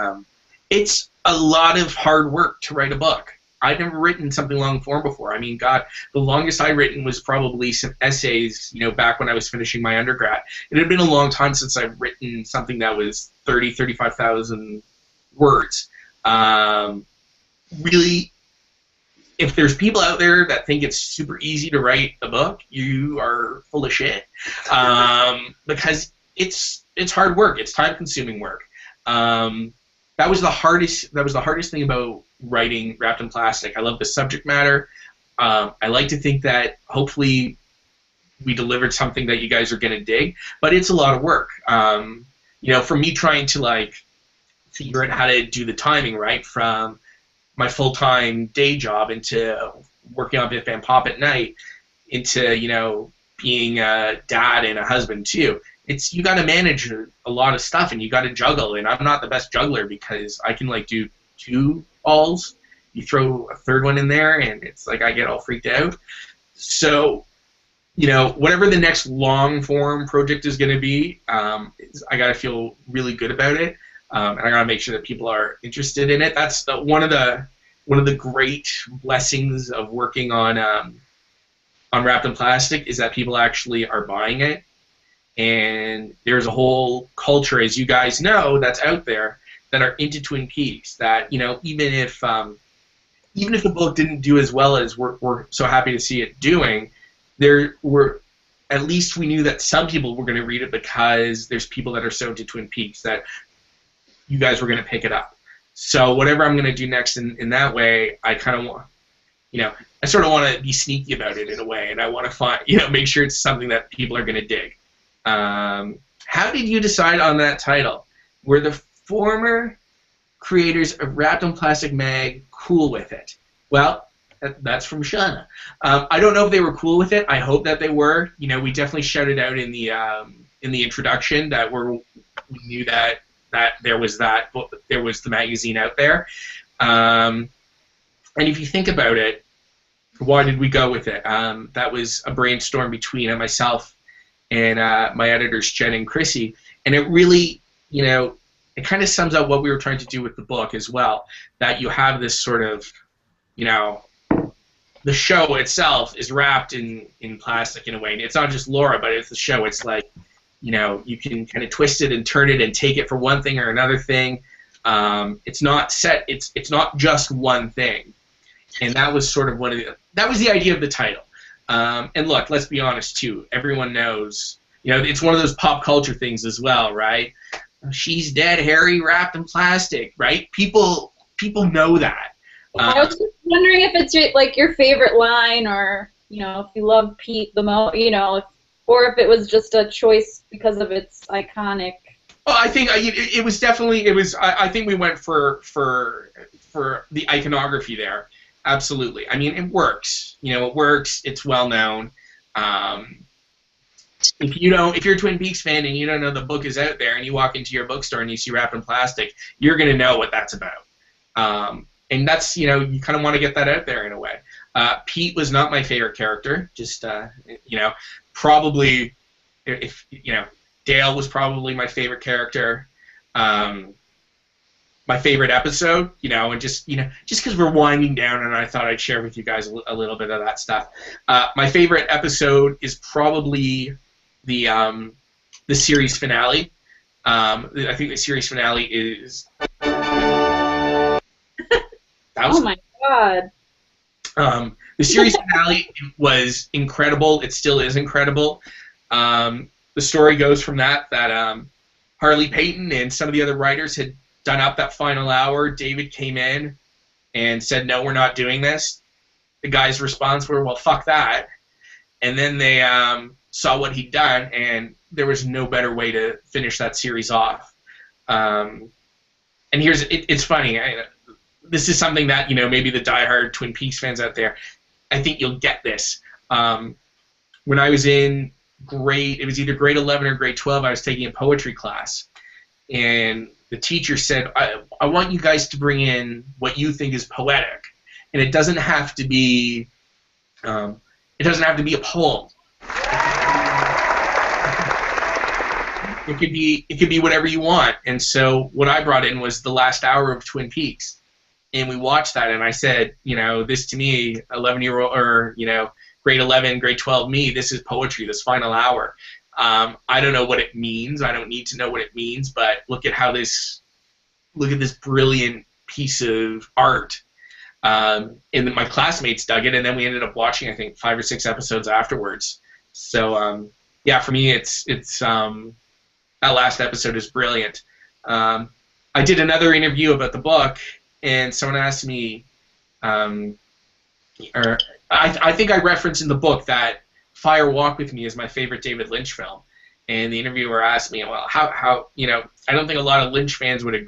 it's a lot of hard work to write a book. I'd never written something long form before. I mean, God, the longest I'd written was probably some essays, back when I was finishing my undergrad. It had been a long time since I've written something that was 35,000 words. Really, if there's people out there that think it's super easy to write a book, you are full of shit. Because it's hard work. It's time-consuming work. That was the hardest thing about writing Wrapped in Plastic. I love the subject matter. I like to think that hopefully we delivered something that you guys are going to dig, but it's a lot of work. For me trying to figure out how to do the timing right from my full-time day job into working on Biff Band Pop at night into being a dad and a husband too. it's you got to manage a lot of stuff and you got to juggle. And I'm not the best juggler because I can like do 2 balls. You throw a third one in there, and it's like I get all freaked out. So, you know, whatever the next long form project is going to be, I got to feel really good about it, and I got to make sure that people are interested in it. That's one of the great blessings of working on Wrapped in Plastic is that people actually are buying it, and there's a whole culture, as you guys know, that's out there that are into Twin Peaks. That, you know, even if the book didn't do as well as we're so happy to see it doing, at least we knew that some people were going to read it because there's people that are so into Twin Peaks that you guys were going to pick it up. So whatever I'm going to do next in that way, I kind of want, you know, I sort of want to be sneaky about it in a way, and I want to find, you know, make sure it's something that people are going to dig. How did you decide on that title? Were the former creators of Wrapped in Plastic Mag cool with it? Well, that's from Shauna. I don't know if they were cool with it. I hope that they were. You know, we definitely shouted out in the introduction that we knew that there was the magazine out there. And if you think about it, why did we go with it? That was a brainstorm between myself and my editors, Jen and Chrissy, and it really, you know, it kind of sums up what we were trying to do with the book as well, that you have this sort of, you know, the show itself is wrapped in plastic in a way. And it's not just Laura, but it's the show. It's like, you know, you can kind of twist it and turn it and take it for one thing or another thing. It's not set. It's not just one thing. And that was sort of that was the idea of the title. And look, let's be honest too. Everyone knows, you know, it's one of those pop culture things as well, right? She's dead, Harry, wrapped in plastic, right? People know that. I was just wondering if it's your favorite line, or, you know, if you love Pete the most, you know, or if it was just a choice because of its iconic. Well, I think it was definitely I think we went for the iconography there. Absolutely. I mean, it works. You know, it works. It's well known. If you're a Twin Peaks fan and you don't know the book is out there, and you walk into your bookstore and you see Wrapped in Plastic, you're going to know what that's about. And that's, you know, you kind of want to get that out there in a way. Pete was not my favorite character. Just, you know, probably, if you know, Dale was probably my favorite character. My favorite episode, you know, and just, you know, just because we're winding down, and I thought I'd share with you guys a little bit of that stuff. My favorite episode is probably the series finale. I think the series finale is. Oh my God. The series finale was incredible. It still is incredible. The story goes from that Harley Peyton and some of the other writers had done up that final hour. David came in and said, "No, we're not doing this." The guys' response were, "Well, fuck that." And then they saw what he'd done, and there was no better way to finish that series off. And it's funny. This is something that, you know, maybe the diehard Twin Peaks fans out there, I think you'll get this. When I was in it was either grade 11 or grade 12, I was taking a poetry class, and the teacher said, I want you guys to bring in what you think is poetic, and it doesn't have to be a poem. It could be whatever you want. And so what I brought in was the last hour of Twin Peaks, and we watched that, and I said, you know, this to me, 11-year-old, or, you know, grade 11, grade 12 me, this is poetry, this final hour. I don't know what it means. I don't need to know what it means, but look at this brilliant piece of art. And then my classmates dug it, and then we ended up watching, I think, 5 or 6 episodes afterwards. So yeah, for me, it's that last episode is brilliant. I did another interview about the book, and someone asked me, or I think I referenced in the book that Fire Walk with Me is my favorite David Lynch film. And the interviewer asked me, well, how you know, I don't think a lot of Lynch fans would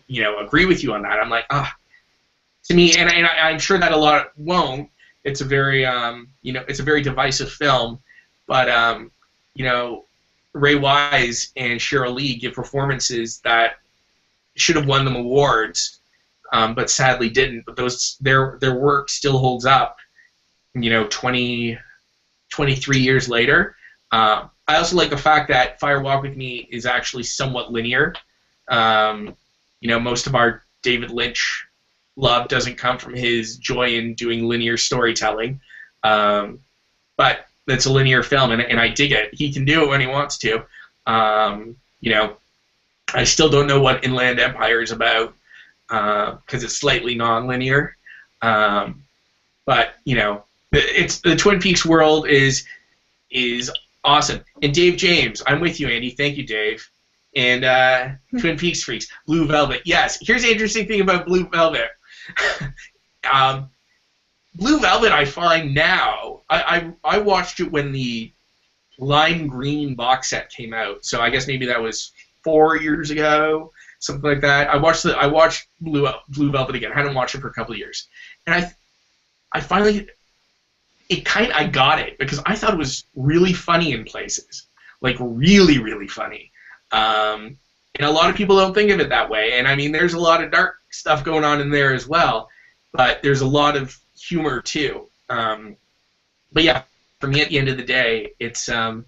you know, agree with you on that. I'm like, to me, and I'm sure that a lot won't. It's a very you know, it's a very divisive film, but you know, Ray Wise and Cheryl Lee give performances that should have won them awards, but sadly didn't. But their work still holds up, 23 years later. I also like the fact that Fire Walk with Me is actually somewhat linear. Most of our David Lynch love doesn't come from his joy in doing linear storytelling, but it's a linear film, and I dig it. He can do it when he wants to. I still don't know what Inland Empire is about because it's slightly non-linear, but it's the Twin Peaks world is awesome. And Dave James, I'm with you, Andy. Thank you, Dave. And Twin Peaks freaks, Blue Velvet. Yes, here's the interesting thing about Blue Velvet. Blue Velvet, I find now, I watched it when the lime green box set came out, so I guess maybe that was 4 years ago, something like that. I watched Blue Velvet again. I hadn't watched it for a couple of years, and I finally I got it because I thought it was really funny in places, like really, really funny. And a lot of people don't think of it that way. And I mean, there's a lot of dark stuff going on in there as well, but there's a lot of humor too. But yeah, for me, at the end of the day, it's in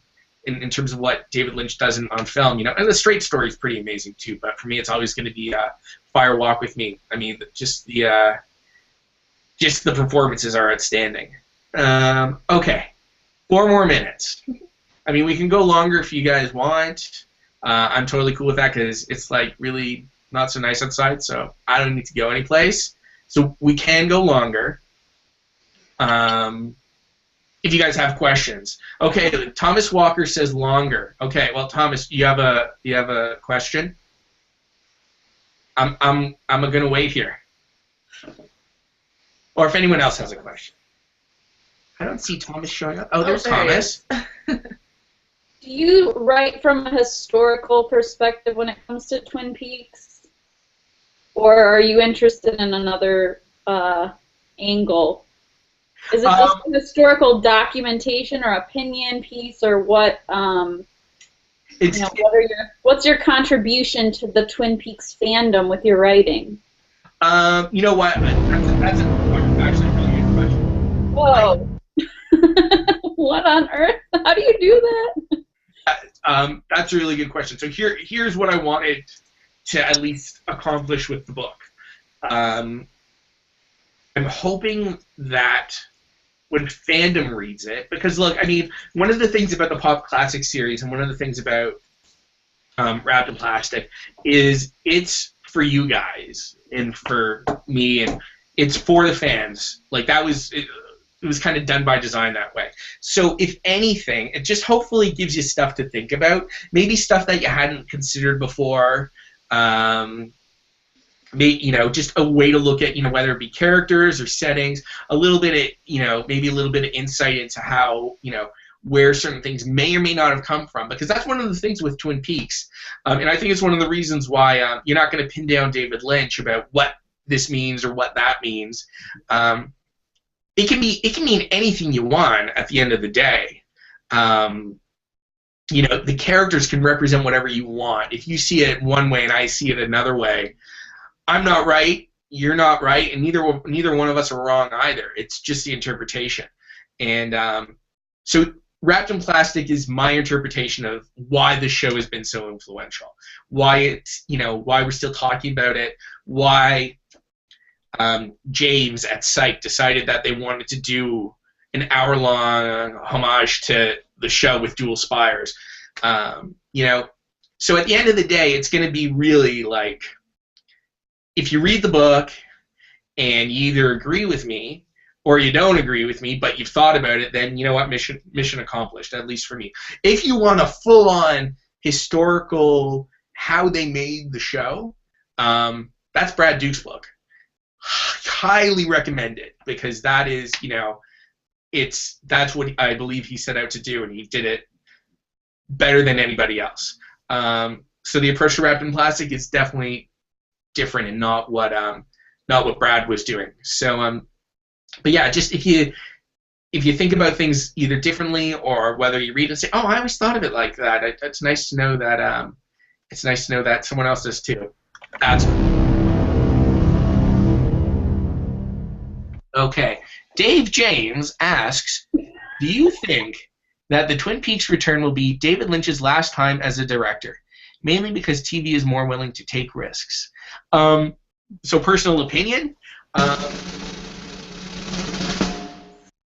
terms of what David Lynch does on film, and the straight story is pretty amazing too. But for me, it's always going to be Fire Walk with Me. I mean, just the performances are outstanding. Okay, 4 more minutes. I mean, we can go longer if you guys want. I'm totally cool with that because it's like really not so nice outside, so I don't need to go anyplace. So we can go longer. If you guys have questions. Okay, Thomas Walker says longer. Okay, well, Thomas, you have a question? I'm gonna wait here. Or if anyone else has a question. I don't see Thomas showing up. Oh, there's Thomas. Do you write from a historical perspective when it comes to Twin Peaks? Or are you interested in another angle? Is it just a historical documentation or opinion piece, or what? What's your contribution to the Twin Peaks fandom with your writing? You know what? That's actually a really good question. Whoa! What on earth? How do you do that? That's a really good question. So here's what I wanted to at least accomplish with the book. I'm hoping that when fandom reads it, because look, I mean, one of the things about the Pop Classic series and one of the things about Wrapped in Plastic is it's for you guys and for me, and it's for the fans. Like that was it was kind of done by design that way. So if anything, it just hopefully gives you stuff to think about, maybe stuff that you hadn't considered before. Just a way to look at, whether it be characters or settings, a little bit of, maybe a little bit of insight into how, where certain things may or may not have come from, because that's one of the things with Twin Peaks. And I think it's one of the reasons why you're not going to pin down David Lynch about what this means or what that means. It can mean anything you want at the end of the day. The characters can represent whatever you want. If you see it one way and I see it another way, I'm not right, you're not right, and neither one of us are wrong either. It's just the interpretation. And so Wrapped in Plastic is my interpretation of why this show has been so influential, why it's, why we're still talking about it, why James at Psych decided that they wanted to do an hour-long homage to the show with Dual Spires. So at the end of the day, it's going to be really like, if you read the book and you either agree with me or you don't agree with me, but you've thought about it, then you know what, mission accomplished, at least for me. If you want a full-on historical how they made the show, that's Brad Duke's book. Highly recommend it, because that is, that's what I believe he set out to do, and he did it better than anybody else. So the approach to Wrapped in Plastic is definitely different and not what Brad was doing. So but yeah, just if you if you think about things either differently or whether you read and say, "Oh, I always thought of it like that," it's nice to know that someone else does too. That's okay. Dave James asks, "Do you think that the Twin Peaks return will be David Lynch's last time as a director, mainly because TV is more willing to take risks?" So personal opinion.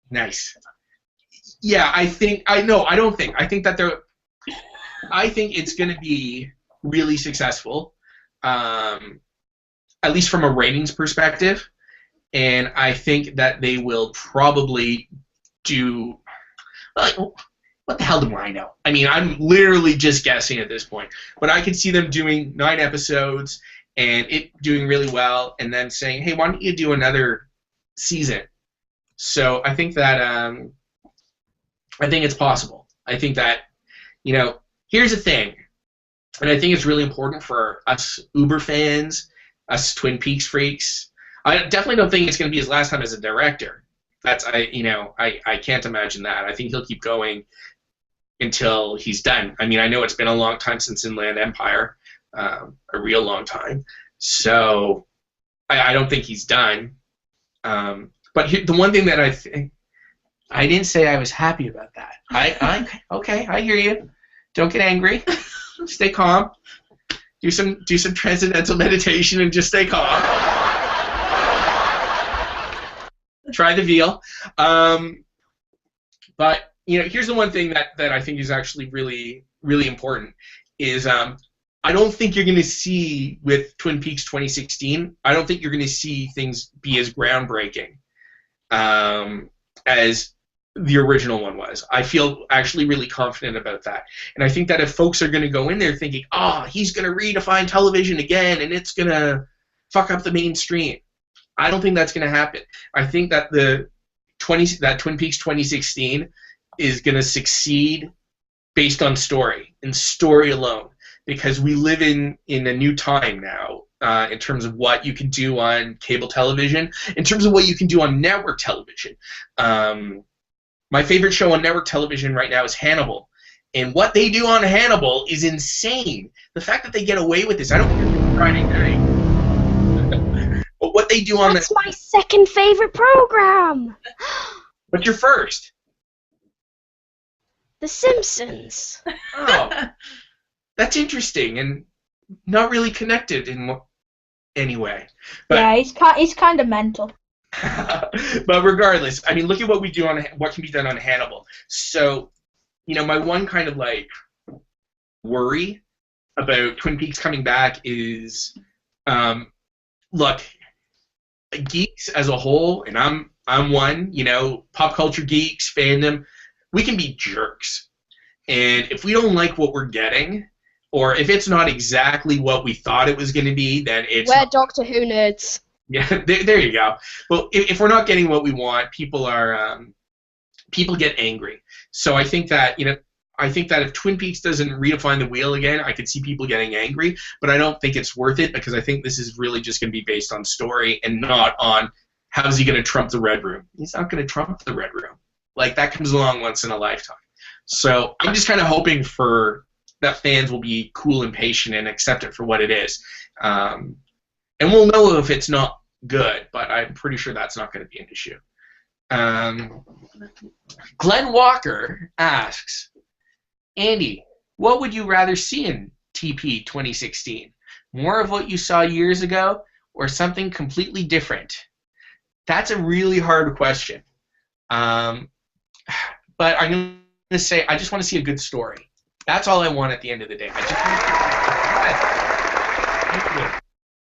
Nice. Yeah, I think I think that I think it's going to be really successful, at least from a ratings perspective, and I think that they will probably do. What the hell do I know? I mean, I'm literally just guessing at this point, but I could see them doing 9 episodes and it doing really well, and then saying, "Hey, why don't you do another season?" So I think that I think it's possible. I think that, here's the thing, and I think it's really important for us Uber fans, us Twin Peaks freaks. I definitely don't think it's going to be his last time as a director. I can't imagine that. I think he'll keep going until he's done. I mean, I know it's been a long time since Inland Empire, a real long time. So I don't think he's done. But the one thing that I didn't say I was happy about that. Okay, I hear you. Don't get angry. Stay calm. Do some transcendental meditation and just stay calm. Try the veal. But here's the one thing that I think is actually really, really important is I don't think you're going to see with Twin Peaks 2016. I don't think you're going to see things be as groundbreaking as the original one was. I feel actually really confident about that. And I think that if folks are going to go in there thinking, he's going to redefine television again and it's going to fuck up the mainstream, I don't think that's going to happen. I think that that Twin Peaks 2016 is going to succeed based on story and story alone, because we live in a new time now. In terms of what you can do on cable television, in terms of what you can do on network television. My favorite show on network television right now is Hannibal. And what they do on Hannibal is insane. The fact that they get away with this, I don't care if it's Friday night. But what they do on That's my second favorite program. What's your first? The Simpsons. Oh, that's interesting and not really connected in any way. But, yeah, he's kind of mental. But regardless, I mean, look at what can be done on Hannibal. So, my one kind of worry about Twin Peaks coming back is, look, geeks as a whole, and I'm one, pop culture geeks, fandom, we can be jerks. And if we don't like what we're getting, or if it's not exactly what we thought it was going to be, then it's... We're Doctor Who nerds. Yeah, there you go. Well, if we're not getting what we want, people get angry. So I think that, if Twin Peaks doesn't redefine the wheel again, I could see people getting angry, but I don't think it's worth it, because I think this is really just going to be based on story and not on how's he going to trump the Red Room. He's not going to trump the Red Room. That comes along once in a lifetime. So I'm just kind of hoping that fans will be cool and patient and accept it for what it is. And we'll know if it's not good, but I'm pretty sure that's not going to be an issue. Glenn Walker asks, Andy, what would you rather see in TP 2016? More of what you saw years ago or something completely different? That's a really hard question. But I'm going to say I just want to see a good story. That's all I want at the end of the day.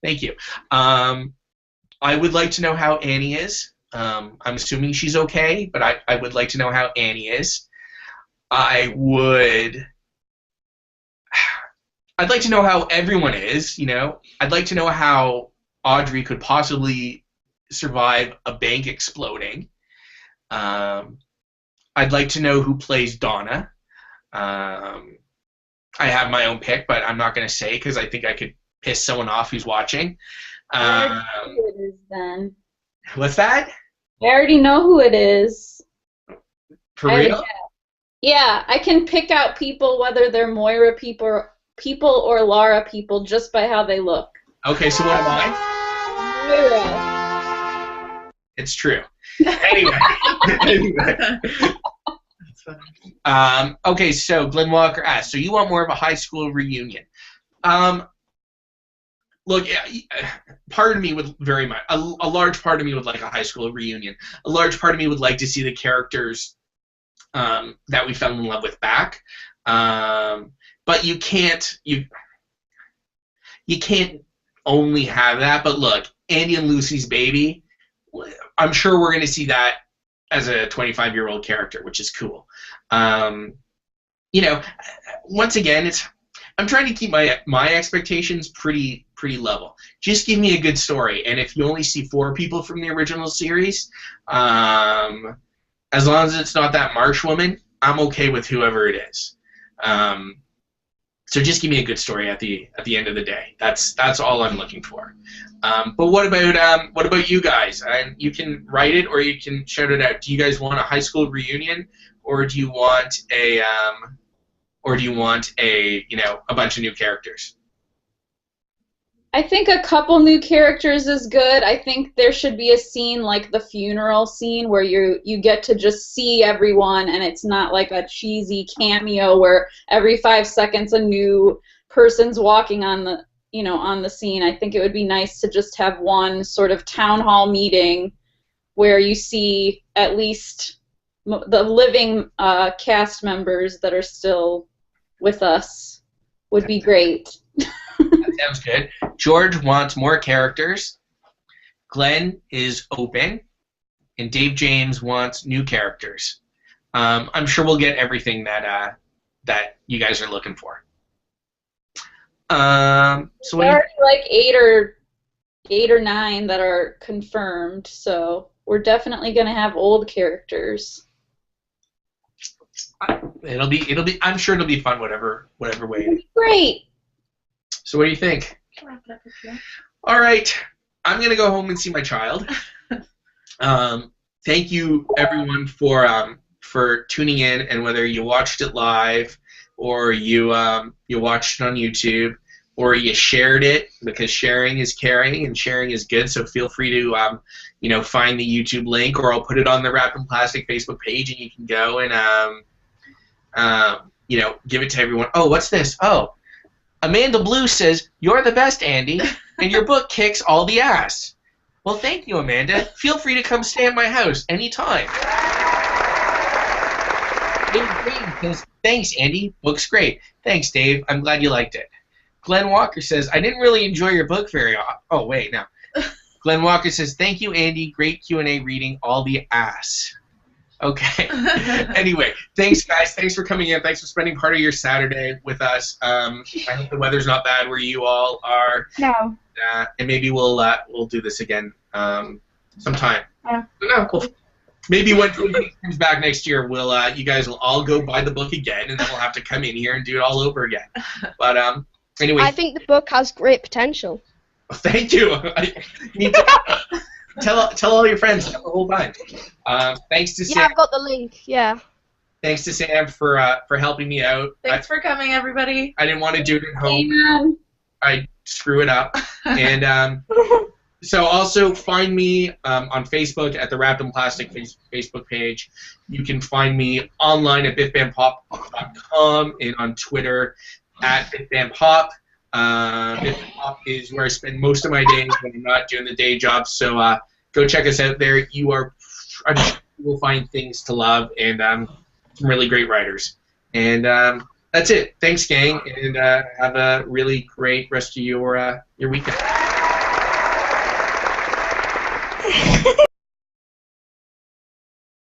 Thank you. I would like to know how Annie is. I'm assuming she's okay, but I would like to know how Annie is. I'd like to know how everyone is, I'd like to know how Audrey could possibly survive a bank exploding. I'd like to know who plays Donna. I have my own pick, but I'm not going to say because I think I could piss someone off who's watching. I already know who it is then. What's that? I already know who it is. For I have a real? cat. Yeah, I can pick out people whether they're Moira people or Lara people just by how they look. Okay, so what am I? Moira. It's true. Anyway. Anyway. That's funny. Okay, so Glenn Walker asks, so you want more of a high school reunion? Look, part of me would very much, a large part of me would like a high school reunion. A large part of me would like to see the characters that we fell in love with back. But you can't only have that. But look, Andy and Lucy's baby, I'm sure we're going to see that as a 25-year-old character, which is cool. You know, once again, I'm trying to keep my expectations pretty level. Just give me a good story, and if you only see 4 people from the original series, as long as it's not that Marsh woman, I'm okay with whoever it is. So just give me a good story at the end of the day. That's all I'm looking for. But what about you guys? And you can write it or you can shout it out. Do you guys want a high school reunion, or do you want a a bunch of new characters? I think a couple new characters is good. I think there should be a scene like the funeral scene where you get to just see everyone, and it's not like a cheesy cameo where every 5 seconds a new person's walking on the scene. I think it would be nice to just have one sort of town hall meeting where you see at least the living cast members that are still with us. Would be great. That sounds good. George wants more characters. Glenn is open. And Dave James wants new characters. I'm sure we'll get everything that you guys are looking for. So There are like 8 or 9 that are confirmed, so we're definitely going to have old characters. It'll be. I'm sure it'll be fun. Whatever way. Great. So what do you think? Wrap it up with you. All right, I'm gonna go home and see my child. Thank you everyone for tuning in, and whether you watched it live or you watched it on YouTube or you shared it, because sharing is caring and sharing is good. So feel free to find the YouTube link, or I'll put it on the Wrapped in Plastic Facebook page, and you can go and give it to everyone. Oh, what's this? Oh. Amanda Blue says, "You're the best, Andy, and your book kicks all the ass." Well, thank you, Amanda. Feel free to come stay at my house anytime. Dave Green says, "Thanks, Andy. Book's great." Thanks, Dave. I'm glad you liked it. Glenn Walker says, "I didn't really enjoy your book very often." Oh, wait, no. Glenn Walker says, "Thank you, Andy. Great Q&A reading all the ass." Okay. Anyway, thanks, guys. Thanks for coming in. Thanks for spending part of your Saturday with us. I hope the weather's not bad where you all are. No. And maybe we'll do this again sometime. Yeah. No, cool. Maybe when Twin comes back next year, you guys will all go buy the book again, and then we'll have to come in here and do it all over again. But anyway. I think the book has great potential. Thank you. Tell all your friends, tell the whole bunch. Thanks to Sam. Yeah, I've got the link. Yeah. Thanks to Sam for helping me out. Thanks for coming, everybody. I didn't want to do it at home. Amen. I screw it up. And so also find me on Facebook at the Wrapped in Plastic Facebook page. You can find me online at biffbandpop.com and on Twitter at biffbandpop. Biffbandpop is where I spend most of my days when I'm not doing the day job. So go check us out there. I'm sure you will find things to love and some really great writers. And that's it. Thanks, gang, and have a really great rest of your weekend.